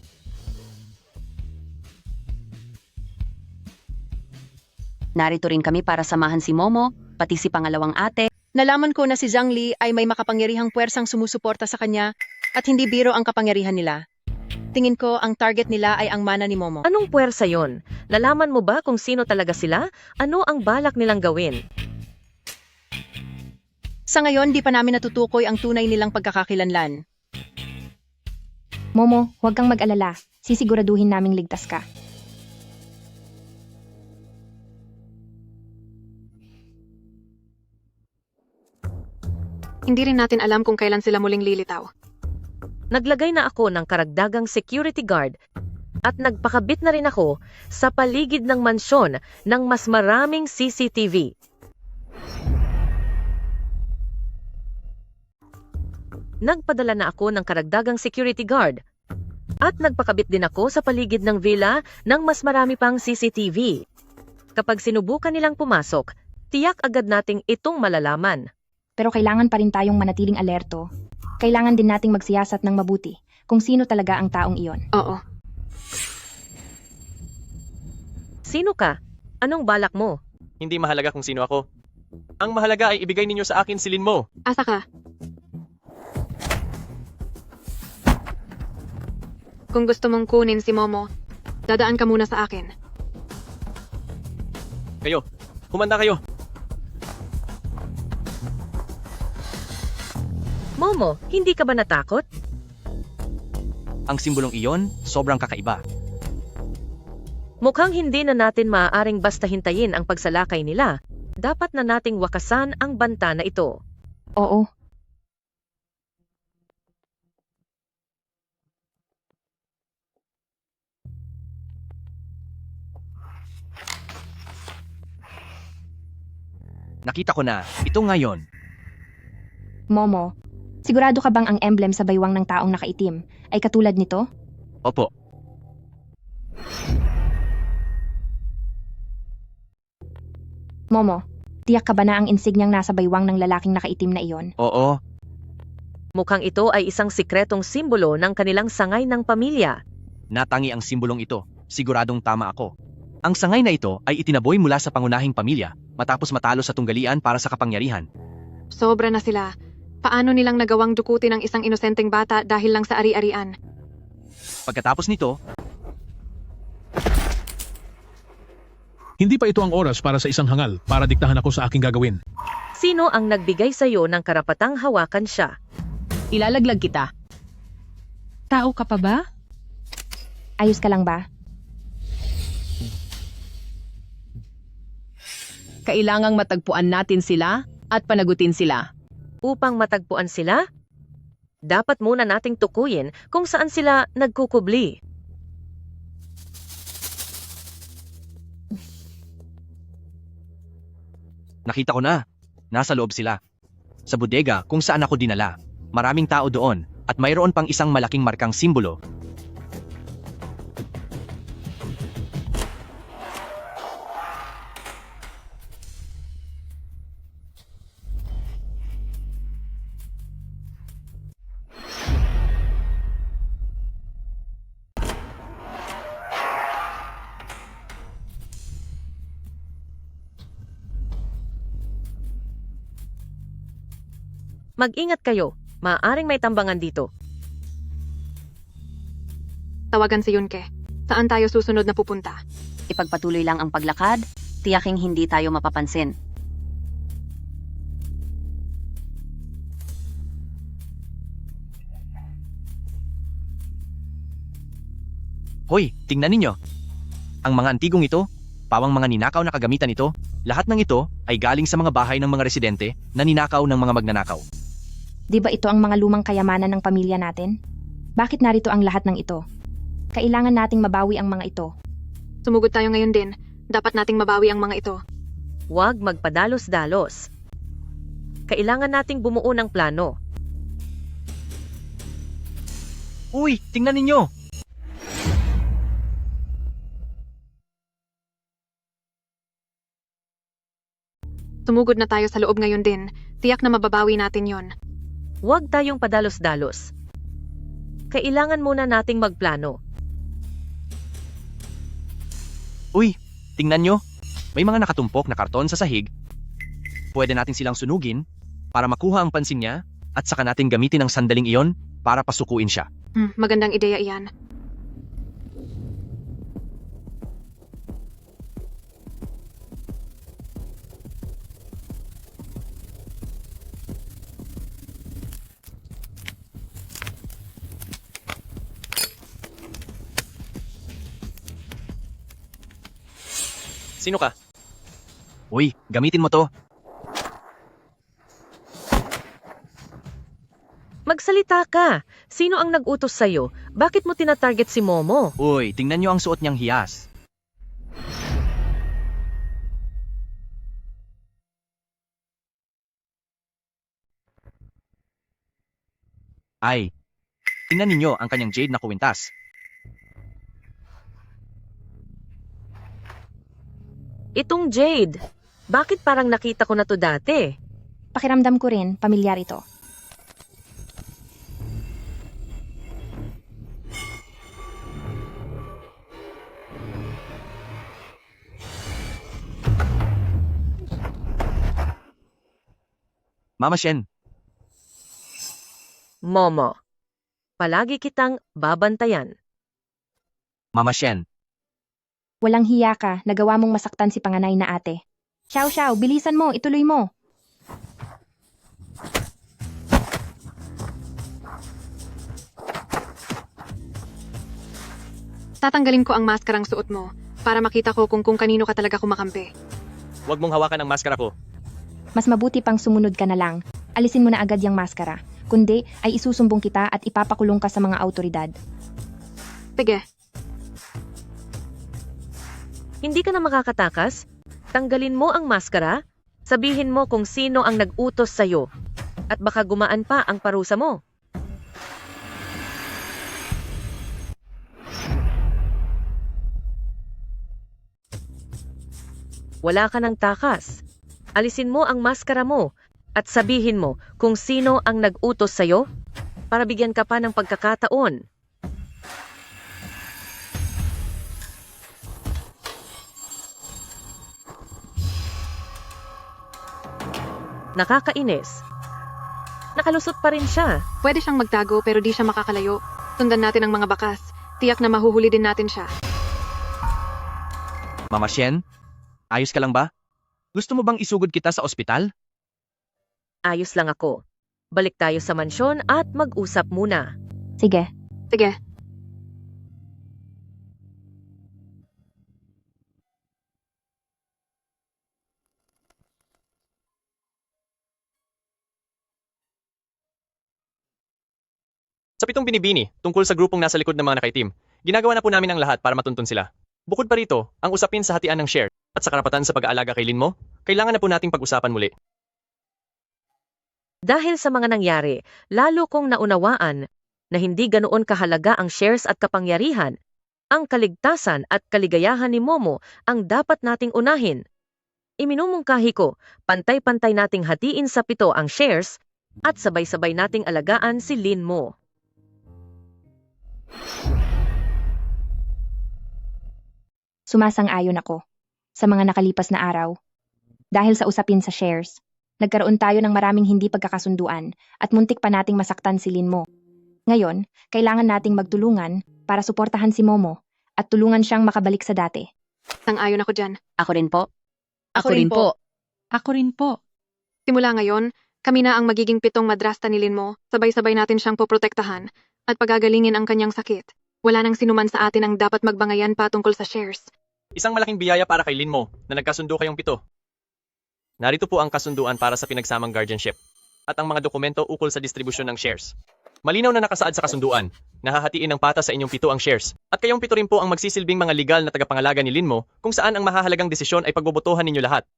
Narito rin kami para samahan si Momo, pati si pangalawang ate. Nalaman ko na si Jiang Li ay may makapangyarihang puwersang sumusuporta sa kanya at hindi biro ang kapangyarihan nila. Tingin ko ang target nila ay ang mana ni Momo. Anong puwersa yon? Lalaman mo ba kung sino talaga sila? Ano ang balak nilang gawin? Sa ngayon, di pa namin natutukoy ang tunay nilang pagkakakilanlan. Momo, huwag kang mag-alala. Sisiguraduhin naming ligtas ka. Hindi rin natin alam kung kailan sila muling lilitaw. Naglagay na ako ng karagdagang security guard at nagpakabit na rin ako sa paligid ng mansyon ng mas maraming CCTV. Nagpadala na ako ng karagdagang security guard at nagpakabit din ako sa paligid ng villa ng mas marami pang CCTV. Kapag sinubukan nilang pumasok, tiyak agad nating itong malalaman. Pero kailangan pa rin tayong manatiling alerto. Kailangan din nating magsiyasat ng mabuti kung sino talaga ang taong iyon. Oo. Sino ka? Anong balak mo? Hindi mahalaga kung sino ako. Ang mahalaga ay ibigay ninyo sa akin si Lin Mo. Asa ka? Kung gusto mong kunin si Momo, dadaan ka muna sa akin. Kayo, humanda kayo. Momo, hindi ka ba natakot? Ang simbolong iyon, sobrang kakaiba. Mukhang hindi na natin maaaring basta hintayin ang pagsalakay nila. Dapat na nating wakasan ang banta na ito. Oo. Nakita ko na, ito ngayon. Momo, sigurado ka bang ang emblem sa baywang ng taong nakaitim ay katulad nito? Opo. Momo, tiyak ka ba na ang insignyang nasa baywang ng lalaking nakaitim na iyon? Oo. Mukhang ito ay isang sikretong simbolo ng kanilang sangay ng pamilya. Natangi ang simbolong ito. Siguradong tama ako. Ang sangay na ito ay itinaboy mula sa pangunahing pamilya matapos matalo sa tunggalian para sa kapangyarihan. Sobra na sila. Paano nilang nagawang dukutin ang isang inosenteng bata dahil lang sa ari-arian? Pagkatapos nito, Hindi pa ito ang oras para sa isang hangal para diktahan ako sa aking gagawin. Sino ang nagbigay sa'yo ng karapatang hawakan siya? Ilalaglag kita. Tao ka pa ba? Ayos ka lang ba? Kailangang matagpuan natin sila at panagutin sila. Upang matagpuan sila? Dapat muna nating tukuyin kung saan sila nagkukubli. Nakita ko na. Nasa loob sila. Sa bodega kung saan ako dinala. Maraming tao doon at mayroon pang isang malaking markang simbolo. Mag-ingat kayo. Maaaring may tambangan dito. Tawagan si Yunke. Saan tayo susunod na pupunta? Ipagpatuloy lang ang paglakad, tiyaking hindi tayo mapapansin. Hoy, tingnan ninyo. Ang mga antigong ito, pawang mga ninakaw na kagamitan ito, lahat ng ito ay galing sa mga bahay ng mga residente na ninakaw ng mga magnanakaw. Di ba ito ang mga lumang kayamanan ng pamilya natin? Bakit narito ang lahat ng ito? Kailangan nating mabawi ang mga ito. Sumugod tayo ngayon din. Dapat nating mabawi ang mga ito. Huwag magpadalos-dalos. Kailangan nating bumuo ng plano. Uy, tingnan ninyo! Sumugod na tayo sa loob ngayon din. Tiyak na mababawi natin yon. Huwag tayong padalos-dalos. Kailangan muna nating magplano. Uy, tingnan nyo. May mga nakatumpok na karton sa sahig. Pwede natin silang sunugin para makuha ang pansin niya at saka natin gamitin ang sandaling iyon para pasukuin siya. Magandang ideya iyan. Sino ka? Uy, gamitin mo to. Magsalita ka. Sino ang nag-utos sa'yo? Bakit mo tinatarget si Momo? Uy, tingnan nyo ang suot niyang hiyas. Ay, tingnan ninyo ang kanyang jade na kuwintas. Itong Jade. Bakit parang nakita ko na to dati? Pakiramdam ko rin, pamilyar ito. Mama Shen, Momo. Palagi kitang babantayan. Mama Shen, Walang hiya ka, nagawa mong masaktan si panganay na ate. Xiao Xiao, bilisan mo, ituloy mo. Tatanggalin ko ang maskarang suot mo para makita ko kung kanino ka talaga kumakampi. Huwag mong hawakan ang maskara ko. Mas mabuti pang sumunod ka na lang. Alisin mo na agad yung maskara. Kundi ay isusumbong kita at ipapakulong ka sa mga autoridad. Sige. Hindi ka na makakatakas? Tanggalin mo ang maskara, sabihin mo kung sino ang nag-utos sa'yo, at baka gumaan pa ang parusa mo. Wala ka ng takas. Alisin mo ang maskara mo at sabihin mo kung sino ang nag-utos sa'yo para bigyan ka pa ng pagkakataon. Nakakainis. Nakalusot pa rin siya. Pwede siyang magtago pero di siya makakalayo. Sundan natin ang mga bakas. Tiyak na mahuhuli din natin siya. Mama Shen, Ayos ka lang ba? Gusto mo bang isugod kita sa ospital? Ayos lang ako. Balik tayo sa mansyon at mag-usap muna. Sige. Sige. Sa pitong binibini, tungkol sa grupong nasa likod ng mga nakaitim, ginagawa na po namin ang lahat para matuntun sila. Bukod pa rito, ang usapin sa hatian ng share at sa karapatan sa pag-aalaga kay Lin mo, kailangan na po nating pag-usapan muli. Dahil sa mga nangyari, lalo kong naunawaan na hindi ganoon kahalaga ang shares at kapangyarihan, ang kaligtasan at kaligayahan ni Momo ang dapat nating unahin. Iminumungkahi ko, pantay-pantay nating hatiin sa 7 ang shares at sabay-sabay nating alagaan si Lin mo. Sumasang-ayon ako sa mga nakalipas na araw. Dahil sa usapin sa shares, nagkaroon tayo ng maraming hindi pagkakasunduan at muntik pa nating masaktan si Lin mo. Ngayon, kailangan nating magtulungan para suportahan si Momo at tulungan siyang makabalik sa dati. Sang-ayon ako dyan. Ako rin po. Ako rin po. Ako rin po. Simula ngayon, kami na ang magiging 7 madrasta ni Lin mo. Sabay-sabay natin siyang poprotektahan at pagagalingin ang kanyang sakit. Wala nang sinuman sa atin ang dapat magbangayan patungkol sa shares. Isang malaking biyaya para kay Lin mo na nagkasundo kayong 7. Narito po ang kasunduan para sa pinagsamang guardianship at ang mga dokumento ukol sa distribusyon ng shares. Malinaw na nakasaad sa kasunduan, nahahatiin ng pata sa inyong 7 ang shares at kayong 7 rin po ang magsisilbing mga legal na tagapangalaga ni Lin mo kung saan ang mahahalagang desisyon ay pagbobotohan ninyo lahat.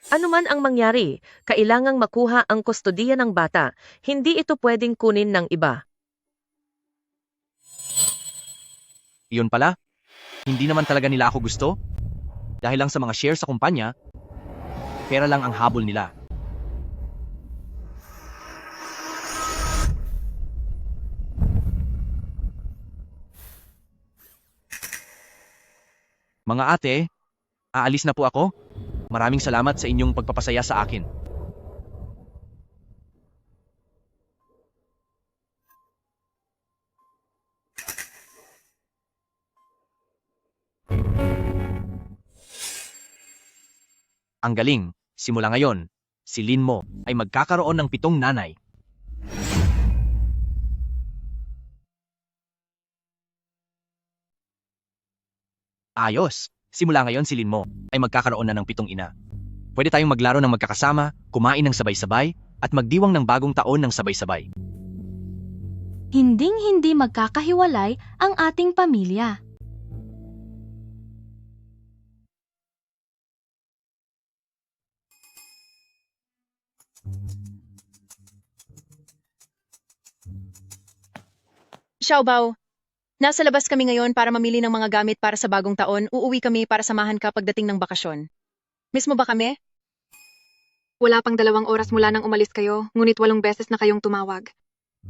Ano man ang mangyari, kailangang makuha ang kustodiya ng bata. Hindi ito pwedeng kunin ng iba. Iyon pala, hindi naman talaga nila ako gusto. Dahil lang sa mga shares sa kumpanya, pera lang ang habol nila. Mga ate, aalis na po ako. Maraming salamat sa inyong pagpapasaya sa akin. Ang galing, simula ngayon, si Lin mo ay magkakaroon ng 7 nanay. Ayos! Simula ngayon si Lin mo ay magkakaroon na ng 7 ina. Pwede tayong maglaro ng magkakasama, kumain ng sabay-sabay, at magdiwang ng bagong taon ng sabay-sabay. Hinding-hindi magkakahiwalay ang ating pamilya. Xiaobao, nasa labas kami ngayon para mamili ng mga gamit para sa bagong taon. Uuwi kami para samahan ka pagdating ng bakasyon. Miss mo ba kami? Wala pang 2 oras mula nang umalis kayo, ngunit 8 beses na kayong tumawag.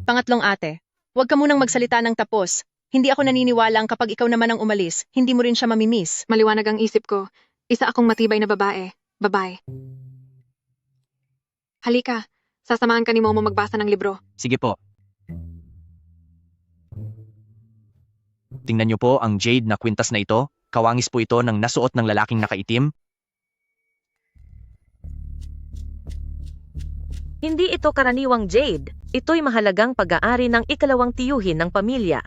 Pangatlong ate, huwag ka munang magsalita ng tapos. Hindi ako naniniwalang kapag ikaw naman ang umalis, hindi mo rin siya mamimiss. Maliwanag ang isip ko. Isa akong matibay na babae. Babae. Halika, sasamahan ka ni Momo magbasa ng libro. Sige po. Tingnan niyo po ang jade na kwintas na ito. Kawangis po ito ng nasuot ng lalaking nakaitim. Hindi ito karaniwang jade. Ito'y mahalagang pag-aari ng 2 tiyuhin ng pamilya.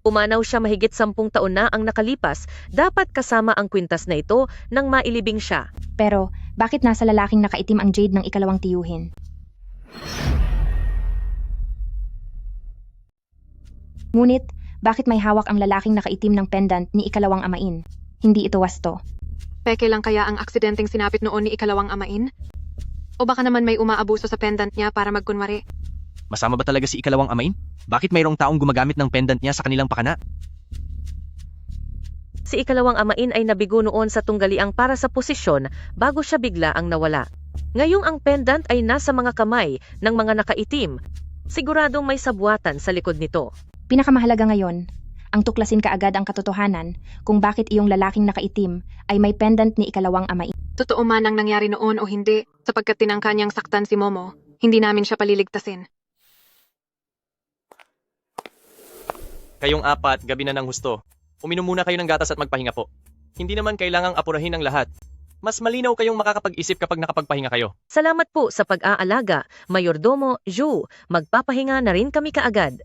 Umanaw siya mahigit 10 taon na ang nakalipas, dapat kasama ang kwintas na ito nang mailibing siya. Pero, bakit nasa lalaking nakaitim ang jade ng 2 tiyuhin? Ngunit, bakit may hawak ang lalaking nakaitim ng pendant ni 2 amain? Hindi ito wasto. Peke lang kaya ang aksidenteng sinapit noon ni 2 amain? O baka naman may umaabuso sa pendant niya para magkunwari? Masama ba talaga si 2 amain? Bakit mayroong taong gumagamit ng pendant niya sa kanilang pakana? Si 2 amain ay nabigo noon sa tunggaliang para sa posisyon bago siya bigla ang nawala. Ngayong ang pendant ay nasa mga kamay ng mga nakaitim. Siguradong may sabwatan sa likod nito. Pinakamahalaga ngayon, ang tuklasin kaagad ang katotohanan kung bakit iyong lalaking nakaitim ay may pendant ni ikalawang ama. Totoo man ang nangyari noon o hindi, sapagkat tinangka niyang saktan si Momo, hindi namin siya paliligtasin. Kayong apat, gabi na ng husto. Uminom muna kayo ng gatas at magpahinga po. Hindi naman kailangang apurahin ang lahat. Mas malinaw kayong makakapag-isip kapag nakapagpahinga kayo. Salamat po sa pag-aalaga, Mayordomo Zhu. Magpapahinga na rin kami kaagad.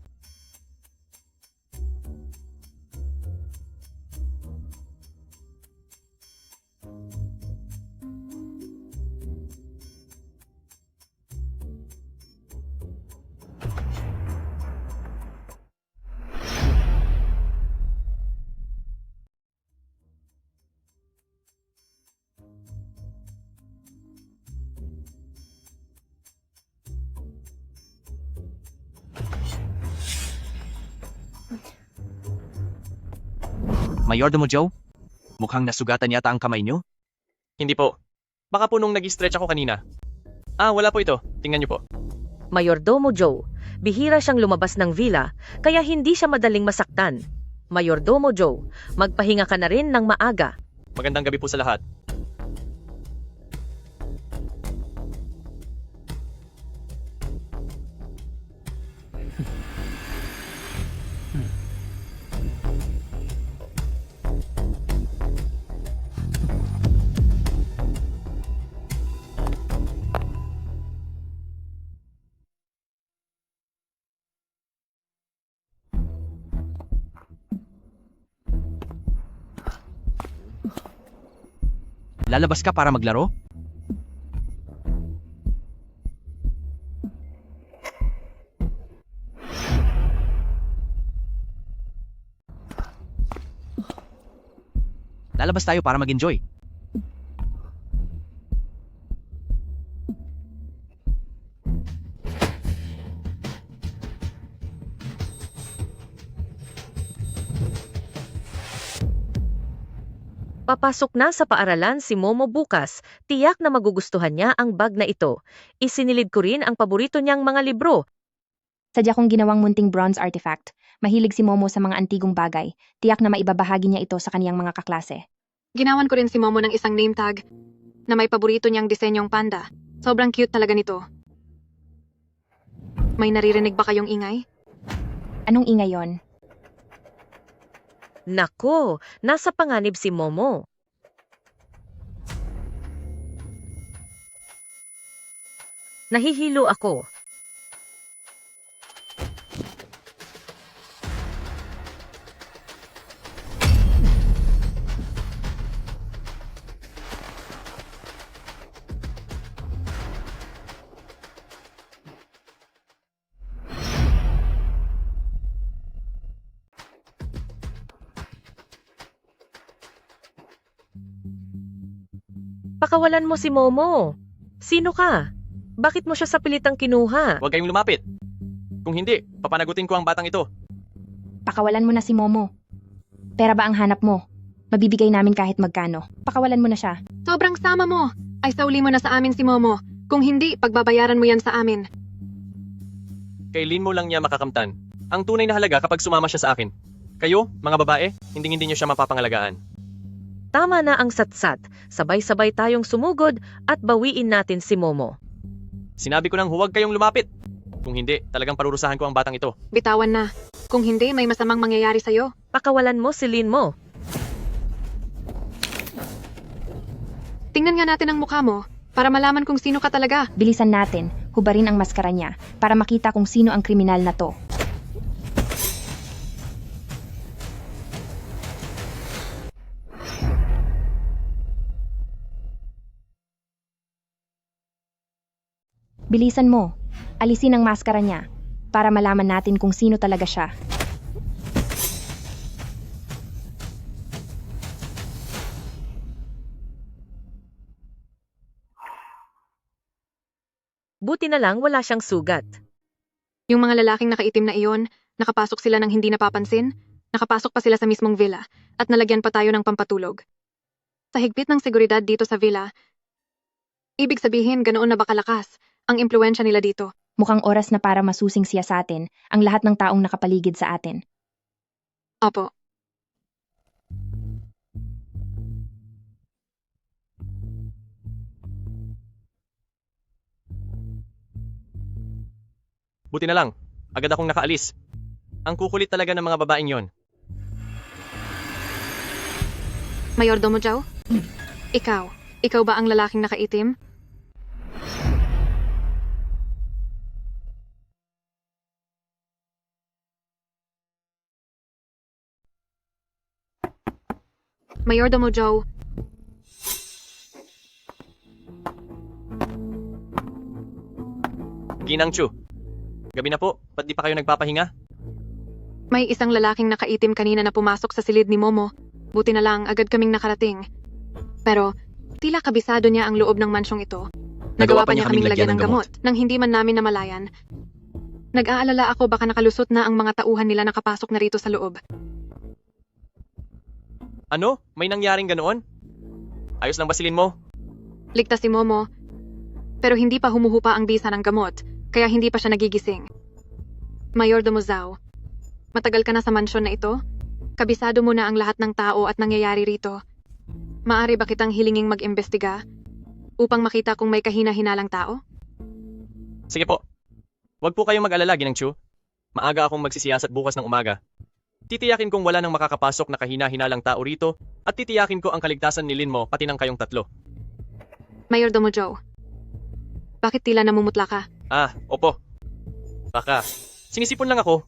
Mayordomo Joe, mukhang nasugatan yata ang kamay niyo. Hindi po. Baka po nung nag-stretch ako kanina. Wala po ito. Tingnan niyo po. Mayordomo Joe, bihira siyang lumabas ng villa, kaya hindi siya madaling masaktan. Mayordomo Joe, magpahinga ka na rin ng maaga. Magandang gabi po sa lahat. Lalabas ka para maglaro? Lalabas tayo para mag-enjoy. Papasok na sa paaralan si Momo bukas, tiyak na magugustuhan niya ang bag na ito. Isinilid ko rin ang paborito niyang mga libro. Sadya kong ginawang munting bronze artifact. Mahilig si Momo sa mga antigong bagay. Tiyak na maibabahagi niya ito sa kaniyang mga kaklase. Ginawan ko rin si Momo ng isang name tag na may paborito niyang disenyong panda. Sobrang cute talaga nito. May naririnig ba kayong ingay? Anong ingay yon? Nako, nasa panganib si Momo. Nahihilo ako. Pakawalan mo si Momo. Sino ka? Bakit mo siya sa pilitang kinuha? Huwag kayong lumapit. Kung hindi, papanagutin ko ang batang ito. Pakawalan mo na si Momo. Pera ba ang hanap mo? Mabibigay namin kahit magkano. Pakawalan mo na siya. Sobrang sama mo. Ay sauli mo na sa amin si Momo. Kung hindi, pagbabayaran mo yan sa amin. Kailin mo lang niya makakamtan. Ang tunay na halaga kapag sumama siya sa akin. Kayo, mga babae, hindi niyo siya mapapangalagaan. Tama na ang satsat. Sabay-sabay tayong sumugod at bawiin natin si Momo. Sinabi ko nang huwag kayong lumapit. Kung hindi, talagang parurusahan ko ang batang ito. Bitawan na. Kung hindi, may masamang mangyayari sa'yo. Pakawalan mo si Lin mo. Tingnan nga natin ang mukha mo para malaman kung sino ka talaga. Bilisan natin, hubarin ang maskara niya para makita kung sino ang kriminal na to. Bilisan mo. Alisin ang maskara niya para malaman natin kung sino talaga siya. Buti na lang wala siyang sugat. Yung mga lalaking nakaitim na iyon, nakapasok sila ng hindi napapansin, nakapasok pa sila sa mismong villa, at nalagyan pa tayo ng pampatulog. Sa higpit ng seguridad dito sa villa, ibig sabihin ganoon na ba kalakas ang impluwensya nila dito. Mukhang oras na para masusing siya sa atin ang lahat ng taong nakapaligid sa atin. Opo. Buti na lang, agad akong nakaalis. Ang kukulit talaga ng mga babaeng yon. Mayordomo Zhao? Ikaw ba ang lalaking nakaitim? Mayordomo Zhao, Ginang Chu. Gabi na po, ba't di pa kayo nagpapahinga? may isang lalaking nakaitim kanina na pumasok sa silid ni Momo. Buti na lang, agad kaming nakarating. Pero, tila kabisado niya ang loob ng mansyong ito. Nagawa pa niya kaming lagyan ng gamot, nang hindi man namin namalayan. Nag-aalala ako baka nakalusot na ang mga tauhan nila nakapasok na rito sa loob. Ano? May nangyaring ganoon? Ayos lang ba silin mo? Ligtas si Momo, pero hindi pa humuhupa ang bisa ng gamot, kaya hindi pa siya nagigising. Mayordomo Zhao, matagal ka na sa mansyon na ito? Kabisado mo na ang lahat ng tao at nangyayari rito. Maari ba kitang hilinging mag-imbestiga upang makita kung may kahina-hinalang tao? Sige po. Huwag po kayong mag-alala, Ginang Chu. Maaga akong magsisiyasat bukas ng umaga. Titiyakin kong wala nang makakapasok na kahina-hinalang tao rito at titiyakin ko ang kaligtasan ni Lin mo pati ng kayong tatlo. Mayordomo Zhao, bakit tila namumutla ka? Opo. Baka. Sinisipon lang ako.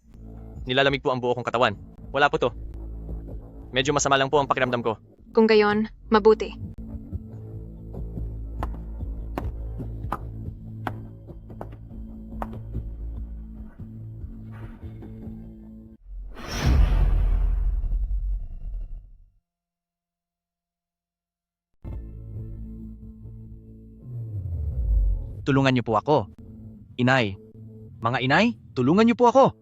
Nilalamig po ang buo kong katawan. Wala po to. Medyo masama lang po ang pakiramdam ko. Kung gayon, mabuti. Tulungan niyo po ako. Inay. Mga inay, tulungan niyo po ako.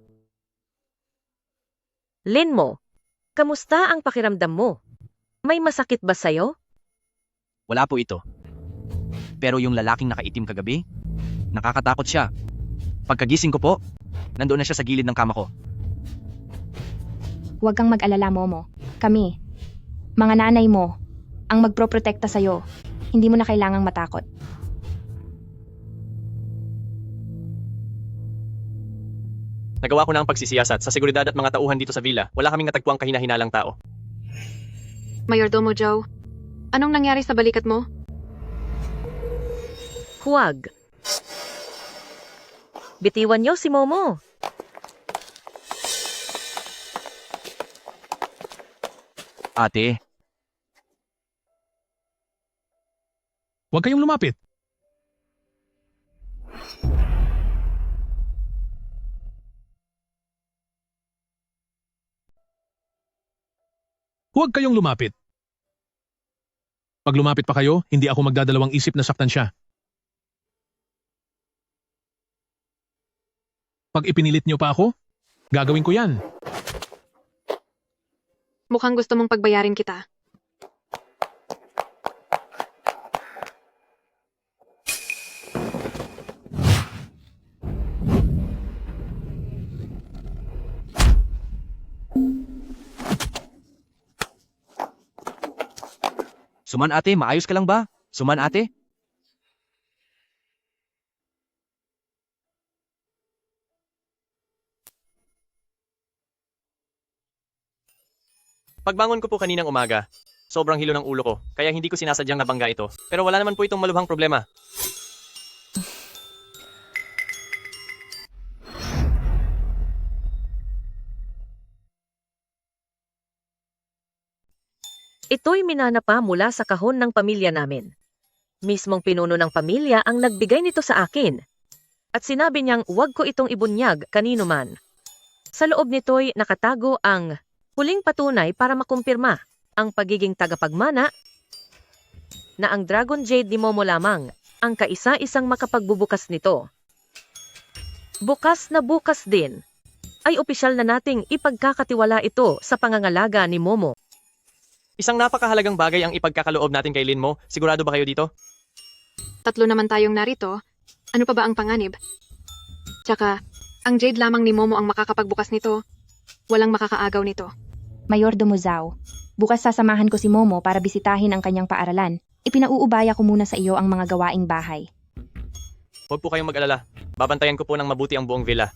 Lin mo, kamusta ang pakiramdam mo? May masakit ba sa'yo? Wala po ito. Pero yung lalaking nakaitim kagabi, nakakatakot siya. Pagkagising ko po, nandoon na siya sa gilid ng kama ko. Huwag kang mag-alala, Momo. Kami, mga nanay mo, ang magproprotekta sa'yo. Hindi mo na kailangang matakot. Nagawa ko na ang pagsisiyasat sa seguridad at mga tauhan dito sa villa. Wala kaming natagpuang kahina-hinalang tao. Mayordomo Zhao, anong nangyari sa balikat mo? Huwag. Bitiwan niyo si Momo. Ate, Huwag kayong lumapit. Huwag kayong lumapit. Pag lumapit pa kayo, hindi ako magdadalawang isip na saktan siya. Pag ipinilit niyo pa ako, gagawin ko yan. Mukhang gusto mong pagbayarin kita. Suman ate, maayos ka lang ba? Suman ate? Pagbangon ko po kaninang umaga, sobrang hilo ng ulo ko, kaya hindi ko sinasadyang nabangga ito. Pero wala naman po itong malubhang problema. Ito'y minana pa mula sa kahon ng pamilya namin. Mismong pinuno ng pamilya ang nagbigay nito sa akin. At sinabi niyang huwag ko itong ibunyag kanino man. Sa loob nito'y nakatago ang huling patunay para makumpirma ang pagiging tagapagmana na ang Dragon Jade ni Momo lamang ang kaisa-isang makapagbubukas nito. Bukas na bukas din ay opisyal na nating ipagkakatiwala ito sa pangangalaga ni Momo. Isang napakahalagang bagay ang ipagkakaloob natin kay Lin mo. Sigurado ba kayo dito? 3 naman tayong narito. Ano pa ba ang panganib? Tsaka, ang Jade lamang ni Momo ang makakapagbukas nito. Walang makakaagaw nito. Mayordomo Zhao, bukas sasamahan ko si Momo para bisitahin ang kanyang paaralan. Ipinauubaya ko muna sa iyo ang mga gawaing bahay. Huwag po kayong mag-alala. Babantayan ko po ng mabuti ang buong villa.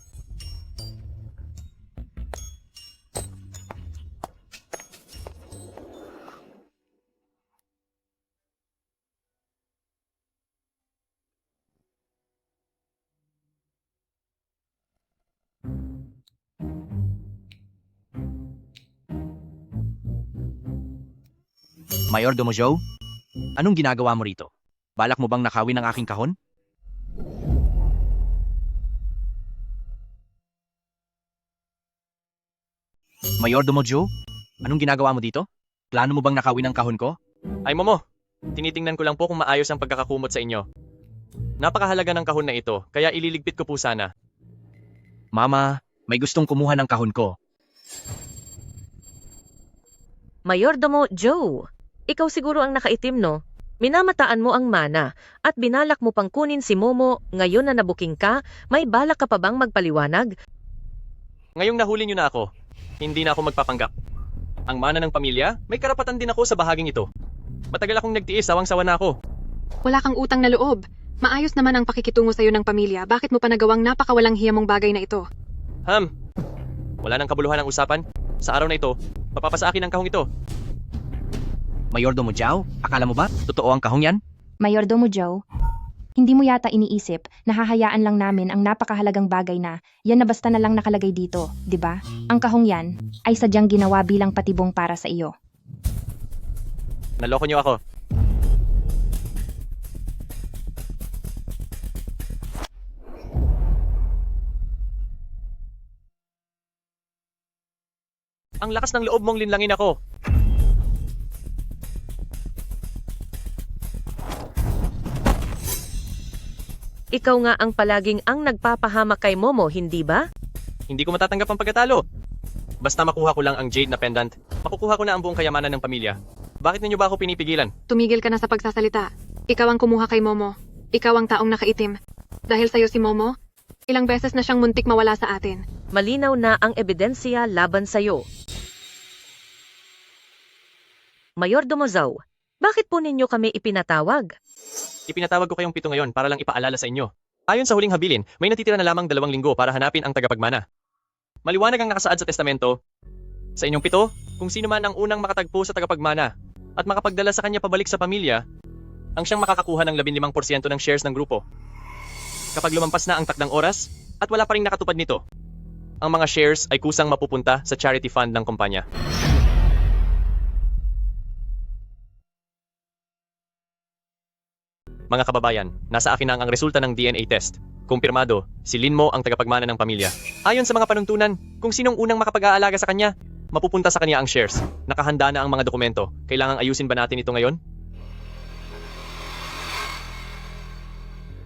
Mayordomo Zhou, anong ginagawa mo rito? Balak mo bang nakawin ang aking kahon? Mayordomo Zhou, anong ginagawa mo dito? Plano mo bang nakawin ang kahon ko? Ay Momo, tinitingnan ko lang po kung maayos ang pagkakakumot sa inyo. Napakahalaga ng kahon na ito, kaya ililigpit ko po sana. Mama, may gustong kumuha ng kahon ko. Mayordomo Joe, ikaw siguro ang nakaitim no? Minamataan mo ang mana at binalak mo pang kunin si Momo ngayon na nabuking ka, may balak ka pa bang magpaliwanag? Ngayong nahuli niyo na ako, hindi na ako magpapanggap. Ang mana ng pamilya, may karapatan din ako sa bahaging ito. Matagal akong nagtiis, sawang-sawa na ako. Wala kang utang na loob. Maayos naman ang pakikitungo sa'yo ng pamilya. Bakit mo pa nagawang napakawalang hiya mong bagay na ito? Wala nang kabuluhan ang usapan. Sa araw na ito, mapapasa akin ang kahong ito. Mayordomo Zhao, akala mo ba totoo ang kahong yan? Mayordomo Zhou, hindi mo yata iniisip na hahayaan lang namin ang napakahalagang bagay na yan na basta na lang nakalagay dito, di ba? Ang kahong yan ay sadyang ginawa bilang patibong para sa iyo. Naloko niyo ako. Ang lakas ng loob mong linlangin ako. Ikaw nga ang palaging ang nagpapahamak kay Momo, hindi ba? Hindi ko matatanggap ang pagkatalo. Basta makuha ko lang ang jade na pendant, makukuha ko na ang buong kayamanan ng pamilya. Bakit ninyo ba ako pinipigilan? Tumigil ka na sa pagsasalita. Ikaw ang kumuha kay Momo. Ikaw ang taong nakaitim. Dahil sa'yo si Momo, ilang beses na siyang muntik mawala sa atin. Malinaw na ang ebidensya laban sa'yo. Mayordomo Zhao, bakit po ninyo kami ipinatawag? Ipinatawag ko kayong pito ngayon para lang ipaalala sa inyo. Ayon sa huling habilin, may natitira na lamang 2 linggo para hanapin ang tagapagmana. Maliwanag ang nakasaad sa testamento. Sa inyong pito, kung sino man ang unang makatagpo sa tagapagmana at makapagdala sa kanya pabalik sa pamilya, ang siyang makakakuha ng 15% ng shares ng grupo. Kapag lumampas na ang takdang oras at wala pa ring nakatupad nito, ang mga shares ay kusang mapupunta sa charity fund ng kumpanya. Mga kababayan, nasa akin na ang resulta ng DNA test. Kumpirmado, si Linmo ang tagapagmana ng pamilya. Ayon sa mga panuntunan, kung sinong unang makapag-aalaga sa kanya, mapupunta sa kanya ang shares. Nakahanda na ang mga dokumento. Kailangang ayusin ba natin ito ngayon?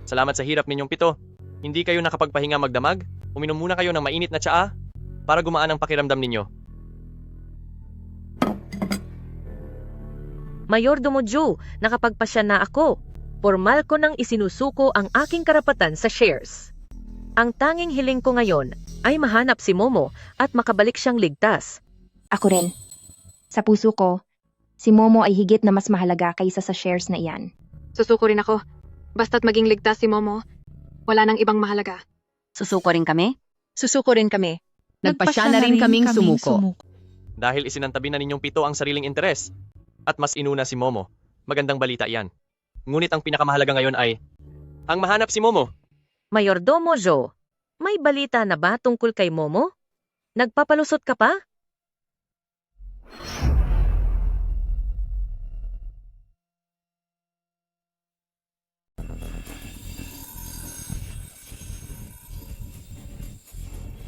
Salamat sa hirap ninyong pito. Hindi kayo nakapagpahinga magdamag? Uminom muna kayo ng mainit na tsaa para gumaan ang pakiramdam ninyo. Mayordomo Joe, nakapagpasya na ako. Formal ko nang isinusuko ang aking karapatan sa shares. Ang tanging hiling ko ngayon ay mahanap si Momo at makabalik siyang ligtas. Ako rin. Sa puso ko, si Momo ay higit na mas mahalaga kaysa sa shares na iyan. Susuko rin ako. Basta't maging ligtas si Momo, wala nang ibang mahalaga. Susuko rin kami? Susuko rin kami. Nagpasya na rin kaming sumuko. Dahil isinantabi na ninyong pito ang sariling interes at mas inuna si Momo, magandang balita iyan. Ngunit ang pinakamahalaga ngayon ay ang mahanap si Momo. Mayordomo Joe, may balita na ba tungkol kay Momo? Nagpapalusot ka pa?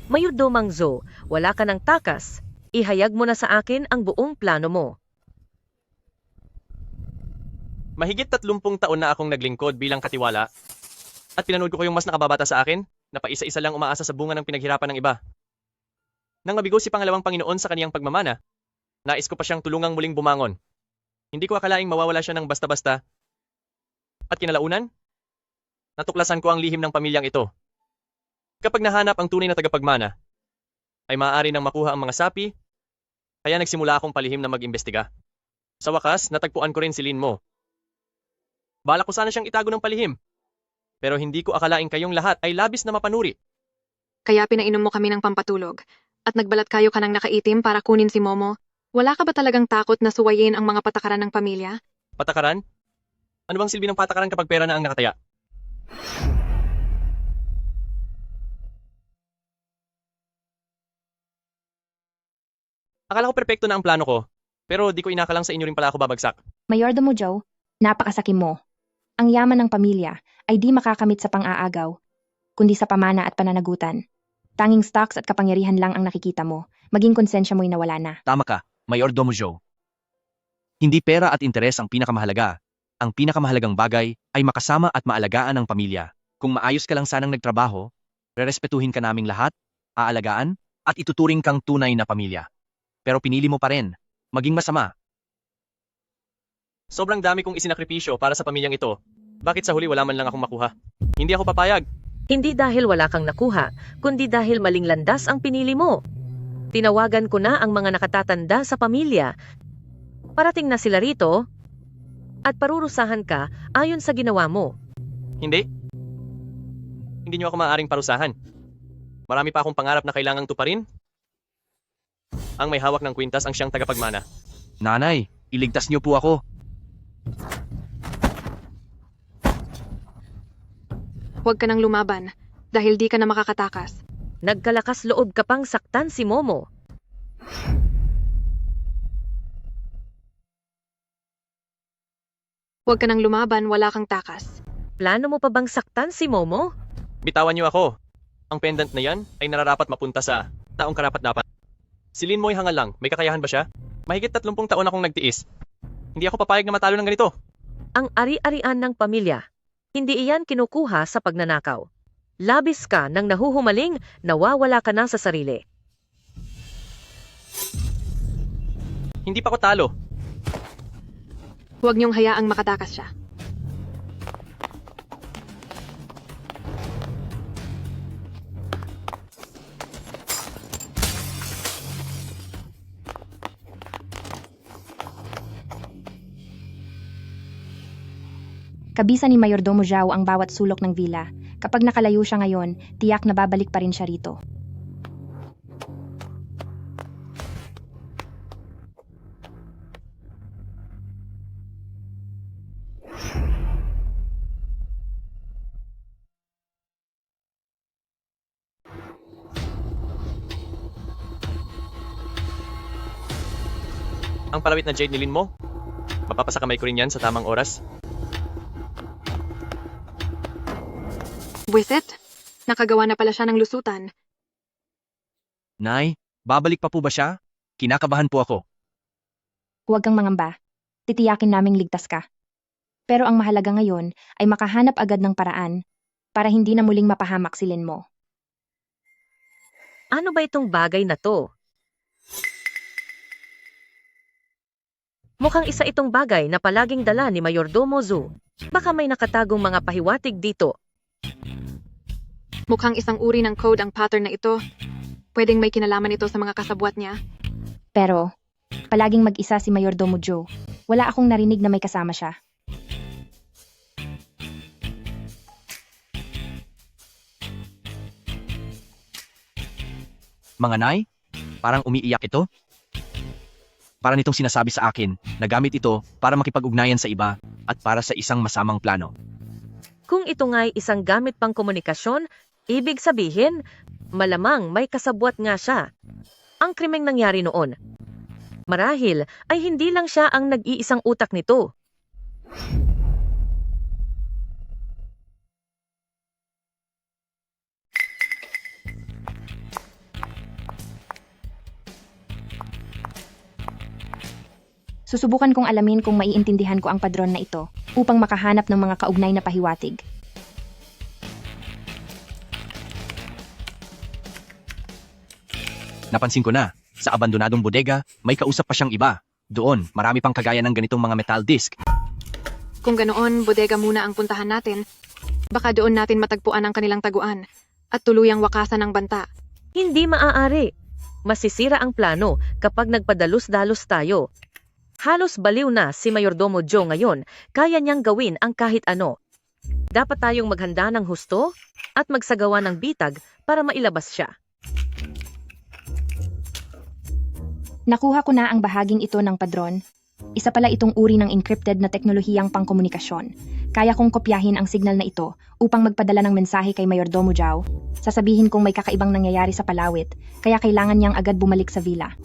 Mayordomang Joe, wala ka ng takas. Ihayag mo na sa akin ang buong plano mo. Mahigit 30 taon na akong naglingkod bilang katiwala at pinanood ko kayong mas nakababata sa akin na paisa-isa lang umaasa sa bunga ng pinaghirapan ng iba. Nang mabigo si Pangalawang Panginoon sa kaniyang pagmamana, nais ko pa siyang tulungang muling bumangon. Hindi ko akalaing mawawala siya ng basta-basta. At kinalaunan, natuklasan ko ang lihim ng pamilyang ito. Kapag nahanap ang tunay na tagapagmana, ay maaari nang makuha ang mga sapi, kaya nagsimula akong palihim na mag-imbestiga. Sa wakas, natagpuan ko rin si Lin Mo. Balak ko sana siyang itago ng palihim, pero hindi ko akalaing kayong lahat ay labis na mapanuri. Kaya pinainom mo kami ng pampatulog, at nagbalat kayo ka ng nakaitim para kunin si Momo. Wala ka ba talagang takot na suwayin ang mga patakaran ng pamilya? Patakaran? Ano bang silbi ng patakaran kapag pera na ang nakataya? Akala ko perpekto na ang plano ko, pero di ko inakalang sa inyo rin pala ako babagsak. Mayordomo Joe, napakasakim mo. Ang yaman ng pamilya ay di makakamit sa pang-aagaw, kundi sa pamana at pananagutan. Tanging stocks at kapangyarihan lang ang nakikita mo. Maging konsensya mo'y nawala na. Tama ka, Mayordomo Joe. Hindi pera at interes ang pinakamahalaga. Ang pinakamahalagang bagay ay makasama at maalagaan ang pamilya. Kung maayos ka lang sanang nagtrabaho, rerespetuhin ka naming lahat, aalagaan, at ituturing kang tunay na pamilya. Pero pinili mo pa rin, maging masama. Sobrang dami kong isinakripisyo para sa pamilyang ito. Bakit sa huli wala man lang akong makuha? Hindi ako papayag. Hindi dahil wala kang nakuha, kundi dahil maling landas ang pinili mo. Tinawagan ko na ang mga nakatatanda sa pamilya. Parating na sila rito at parurusahan ka ayon sa ginawa mo. Hindi. Hindi niyo ako maaaring parusahan. Marami pa akong pangarap na kailangang tuparin. Ang may hawak ng kwintas ang siyang tagapagmana. Nanay, iligtas niyo po ako. Huwag ka nang lumaban, dahil di ka na makakatakas. Nagkalakas loob ka pang saktan si Momo. Huwag ka nang lumaban, wala kang takas. Plano mo pa bang saktan si Momo? Bitawan niyo ako. Ang pendant na yan ay nararapat mapunta sa taong karapat-dapat. Si Lin Mo'y hangal lang, may kakayahan ba siya? Mahigit 30 taon akong nagtiis. Hindi ako papayag na matalo ng ganito. Ang ari-arian ng pamilya. Hindi iyan kinukuha sa pagnanakaw. Labis ka nang nahuhumaling, nawawala ka na sa sarili. Hindi pa ako talo. Huwag niyong hayaang makatakas siya. Kabisa ni Mayordomo Zhao ang bawat sulok ng villa. Kapag nakalayo siya ngayon, tiyak na babalik pa rin siya rito. Ang palawit na jade ni Lin Mo, mapapasakamay ko rin yan sa tamang oras. Buwisit, nakagawa na pala siya ng lusutan. Nay, babalik pa po ba siya? Kinakabahan po ako. Huwag kang mangamba. Titiyakin naming ligtas ka. Pero ang mahalaga ngayon ay makahanap agad ng paraan para hindi na muling mapahamak si Lin Mo. Ano ba itong bagay na to? Mukhang isa itong bagay na palaging dala ni Mayordomo Zhu. Baka may nakatagong mga pahiwatig dito. Mukhang isang uri ng code ang pattern na ito. Pwedeng may kinalaman ito sa mga kasabwat niya. Pero, palaging mag-isa si Mayordomo Joe. Wala akong narinig na may kasama siya. Mga nay, parang umiiyak ito. Para nitong sinasabi sa akin na gamit ito para makipag-ugnayan sa iba at para sa isang masamang plano. Kung ito nga'y isang gamit pang komunikasyon, ibig sabihin, malamang may kasabwat nga siya. Ang krimeng nangyari noon. Marahil ay hindi lang siya ang nag-iisang utak nito. Susubukan kong alamin kung maiintindihan ko ang padron na ito upang makahanap ng mga kaugnay na pahiwatig. Napansin ko na, sa abandonadong bodega, may kausap pa siyang iba. Doon, marami pang kagaya ng ganitong mga metal disc. Kung ganoon, bodega muna ang puntahan natin. Baka doon natin matagpuan ang kanilang taguan. at tuluyang wakasan ang banta. Hindi maaari. Masisira ang plano kapag nagpadalos-dalos tayo. Halos baliw na si Mayordomo Joe ngayon, kaya niyang gawin ang kahit ano. Dapat tayong maghanda ng husto at magsagawa ng bitag para mailabas siya. Nakuha ko na ang bahaging ito ng padron. Isa pala itong uri ng encrypted na teknolohiyang pangkomunikasyon. Kaya kong kopyahin ang signal na ito upang magpadala ng mensahe kay Mayordomo Joe. Sasabihin kong may kakaibang nangyayari sa Palawit, kaya kailangan niyang agad bumalik sa villa.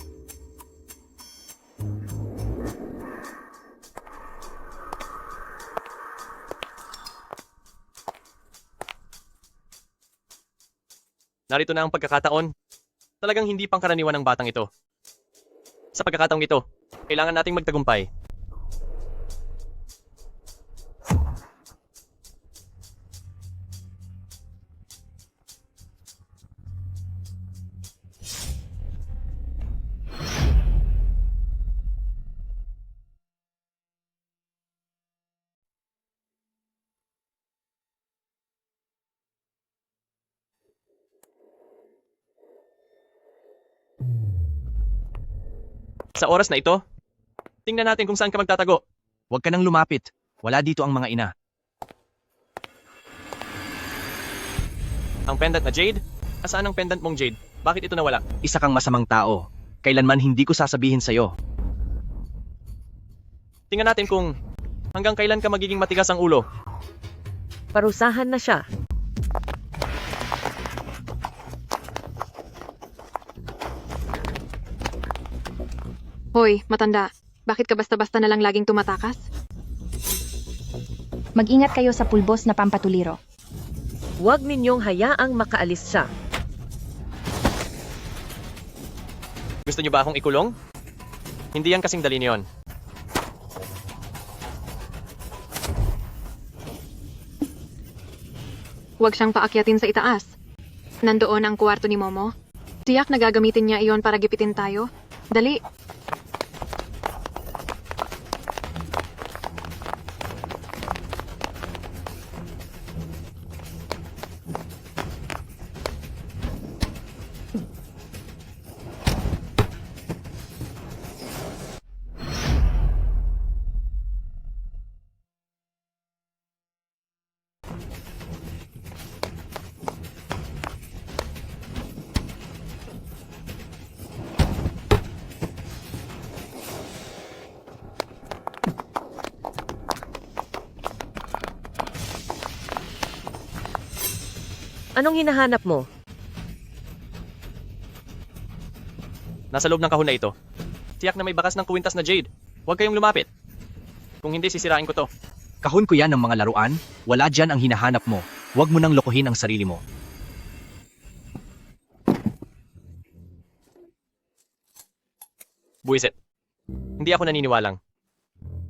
Narito na ang pagkakataon. Talagang hindi pangkaraniwan ng batang ito. Sa pagkakataong ito, kailangan nating magtagumpay. Sa oras na ito, tingnan natin kung saan ka magtatago. Huwag ka nang lumapit. Wala dito ang mga ina. Ang pendant na Jade? Asaan ang pendant mong Jade? Bakit ito nawala? Isa kang masamang tao. Kailanman hindi ko sasabihin sa'yo. Tingnan natin kung hanggang kailan ka magiging matigas ang ulo. Parusahan na siya. Hoy, matanda. Bakit ka basta-basta na lang laging tumatakas? Mag-ingat kayo sa pulbos na pampatuliro. Huwag ninyong hayaang makaalis siya. Gusto niyo ba akong ikulong? Hindi yan kasing dali niyon. Huwag siyang paakyatin sa itaas. Nandoon ang kwarto ni Momo. Tiyak na gagamitin niya iyon para gipitin tayo. Dali. Anong hinahanap mo? Nasa loob ng kahon na ito. Tiyak na may bakas ng kuwintas na Jade. Huwag kayong lumapit. Kung hindi, sisirain ko to. Kahon ko yan ng mga laruan. Wala dyan ang hinahanap mo. Huwag mo nang lokohin ang sarili mo. Buisit. Hindi ako naniniwalang.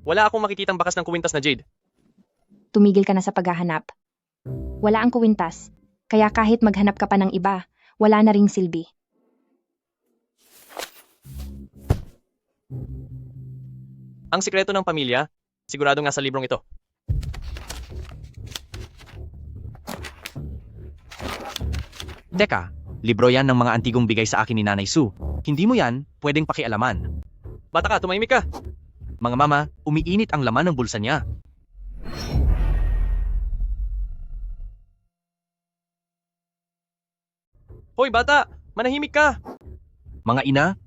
Wala akong makikitang bakas ng kuwintas na Jade. Tumigil ka na sa paghahanap. Wala ang kuwintas. Kaya kahit maghanap ka pa ng iba, wala na ring silbi. Ang sikreto ng pamilya, sigurado nga sa librong ito. Teka, libro yan ng mga antigong bigay sa akin ni Nanay Sue. Hindi mo yan pwedeng pakialaman. Bata ka, tumahimik ka. Mga mama, umiinit ang laman ng bulsa niya. Hoy bata, manahimik ka. Mga ina,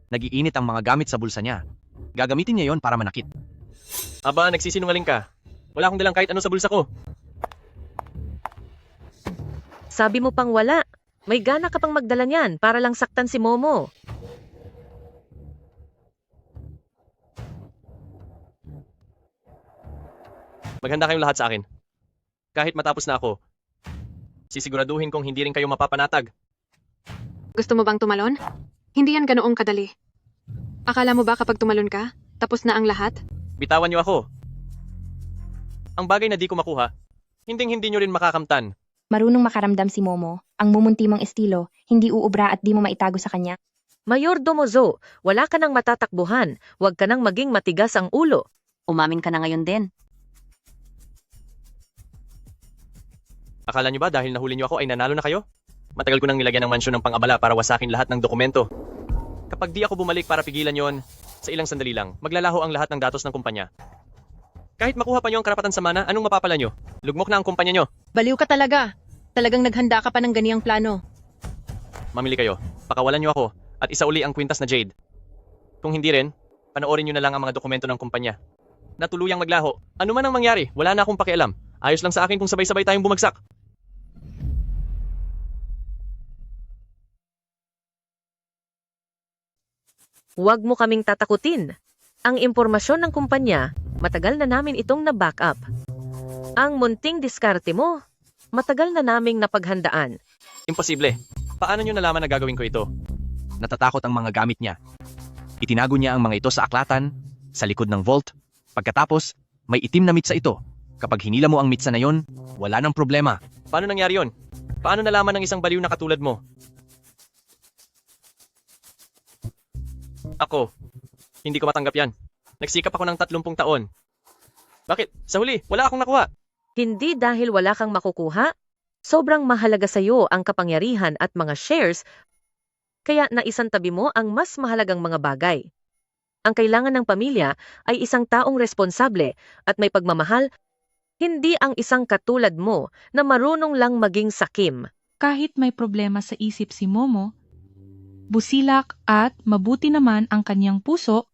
nagiinit ang mga gamit sa bulsa niya. Gagamitin niya yon para manakit. Aba, nagsisinungaling ka. Wala akong dalang kahit ano sa bulsa ko. Sabi mo pang wala. May gana ka pang magdala niyan para lang saktan si Momo. Maghanda kayong lahat sa akin. Kahit matapos na ako, sisiguraduhin kong hindi rin kayo mapapanatag. Gusto mo bang tumalon? Hindi yan ganoong kadali. Akala mo ba kapag tumalon ka, tapos na ang lahat? Bitawan niyo ako. Ang bagay na di ko makuha, hinding-hindi niyo rin makakamtan. Marunong makaramdam si Momo. Ang mumunti mong estilo, hindi uubra at di mo maitago sa kanya. Mayordomo Joe, wala ka nang matatakbuhan. Huwag ka nang maging matigas ang ulo. Umamin ka na ngayon din. Akala niyo ba dahil nahuli niyo ako ay nanalo na kayo? Matagal ko nang nilagyan ng mansyon ng pang-abala para wasakin lahat ng dokumento. Kapag di ako bumalik para pigilan yon, sa ilang sandali lang, maglalaho ang lahat ng datos ng kumpanya. Kahit makuha pa nyo ang karapatan sa mana, anong mapapala nyo? Lugmok na ang kumpanya nyo. Baliw ka talaga. Talagang naghanda ka pa ng ganiyang plano. Mamili kayo, pakawalan nyo ako, at isauli ang kwintas na Jade. Kung hindi rin, panoorin nyo na lang ang mga dokumento ng kumpanya. Natuluyang maglaho. Ano man ang mangyari, wala na akong pakialam. Ayos lang sa akin kung sabay-sabay tayong bumagsak. Huwag mo kaming tatakutin. Ang impormasyon ng kumpanya, matagal na namin itong na-backup. Ang munting diskarte mo, matagal na naming napaghandaan. Imposible. Paano nyo nalaman na gagawin ko ito? Natatakot ang mga gamit niya. Itinago niya ang mga ito sa aklatan, sa likod ng vault. Pagkatapos, may itim na mitsa ito. Kapag hinila mo ang mitsa na yon, wala nang problema. Paano nangyari yon? Paano nalaman ng isang baliw na katulad mo? Ako, hindi ko matanggap yan. Nagsikap ako ng 30 taon. Bakit? Sa huli, wala akong nakuha. Hindi dahil wala kang makukuha, sobrang mahalaga sa iyo ang kapangyarihan at mga shares, kaya naisantabi mo ang mas mahalagang mga bagay. Ang kailangan ng pamilya ay isang taong responsable at may pagmamahal, hindi ang isang katulad mo na marunong lang maging sakim. Kahit may problema sa isip si Momo, busilak at mabuti naman ang kanyang puso,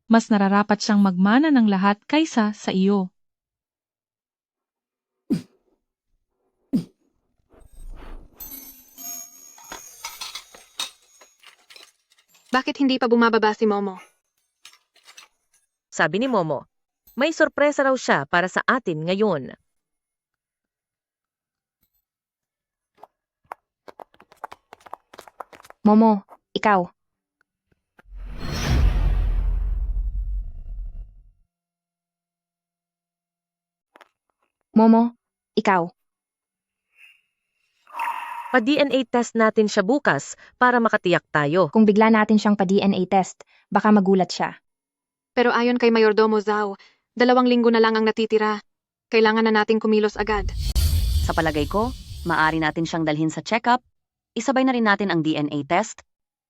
mas nararapat siyang magmana ng lahat kaysa sa iyo. Bakit hindi pa bumababa si Momo? Sabi ni Momo, may sorpresa raw siya para sa atin ngayon. Momo, ikaw. Momo, ikaw. Pa-DNA test natin siya bukas para makatiyak tayo. Kung bigla natin siyang pa-DNA test, baka magulat siya. Pero ayon kay Mayordomo Zhao, 2 linggo na lang ang natitira. Kailangan na nating kumilos agad. Sa palagay ko, maaari natin siyang dalhin sa check-up. Isabay na rin natin ang DNA test.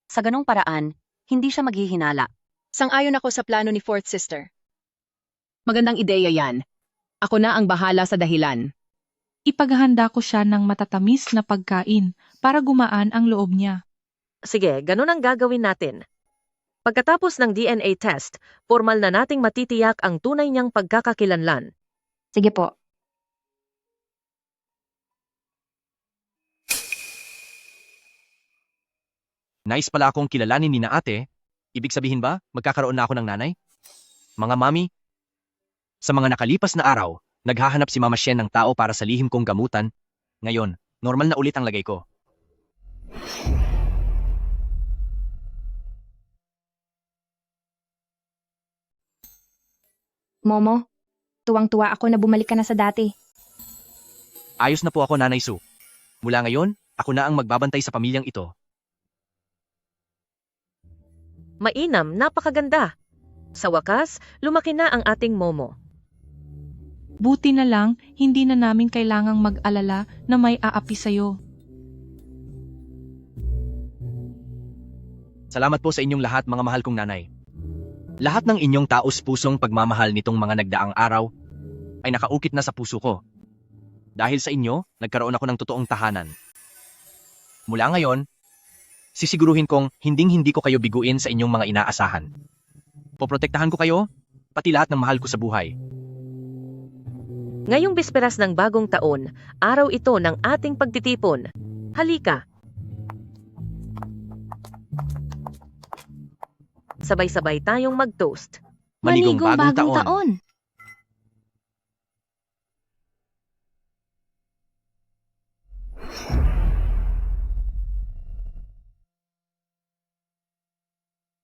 Sa ganong paraan, hindi siya maghihinala. Sang-ayon ako sa plano ni Fourth Sister. Magandang ideya yan. Ako na ang bahala sa dahilan. Ipaghahanda ko siya ng matatamis na pagkain para gumaan ang loob niya. Sige, ganun ang gagawin natin. Pagkatapos ng DNA test, formal na nating matitiyak ang tunay niyang pagkakakilanlan. Sige po. Nais pala akong kilalanin ni na ate. Ibig sabihin ba, magkakaroon na ako ng nanay? Mga mami, sa mga nakalipas na araw, naghahanap si Mama Shen ng tao para sa lihim kong gamutan. Ngayon, normal na ulit ang lagay ko. Momo, tuwang-tuwa ako na bumalik ka na sa dati. Ayos na po ako, Nanay Su. Mula ngayon, ako na ang magbabantay sa pamilyang ito. Mainam, napakaganda. Sa wakas, lumaki na ang ating Momo. Buti na lang, hindi na namin kailangang mag-alala na may aapi sa'yo. Salamat po sa inyong lahat, mga mahal kong nanay. Lahat ng inyong taos-pusong pagmamahal nitong mga nagdaang araw ay nakaukit na sa puso ko. Dahil sa inyo, nagkaroon ako ng totoong tahanan. Mula ngayon, sisiguruhin kong hinding-hindi ko kayo biguin sa inyong mga inaasahan. Poprotektahan ko kayo, pati lahat ng mahal ko sa buhay. Ngayong bisperas ng bagong taon, araw ito ng ating pagtitipon. Halika! Sabay-sabay tayong mag-toast. Manigong bagong taon.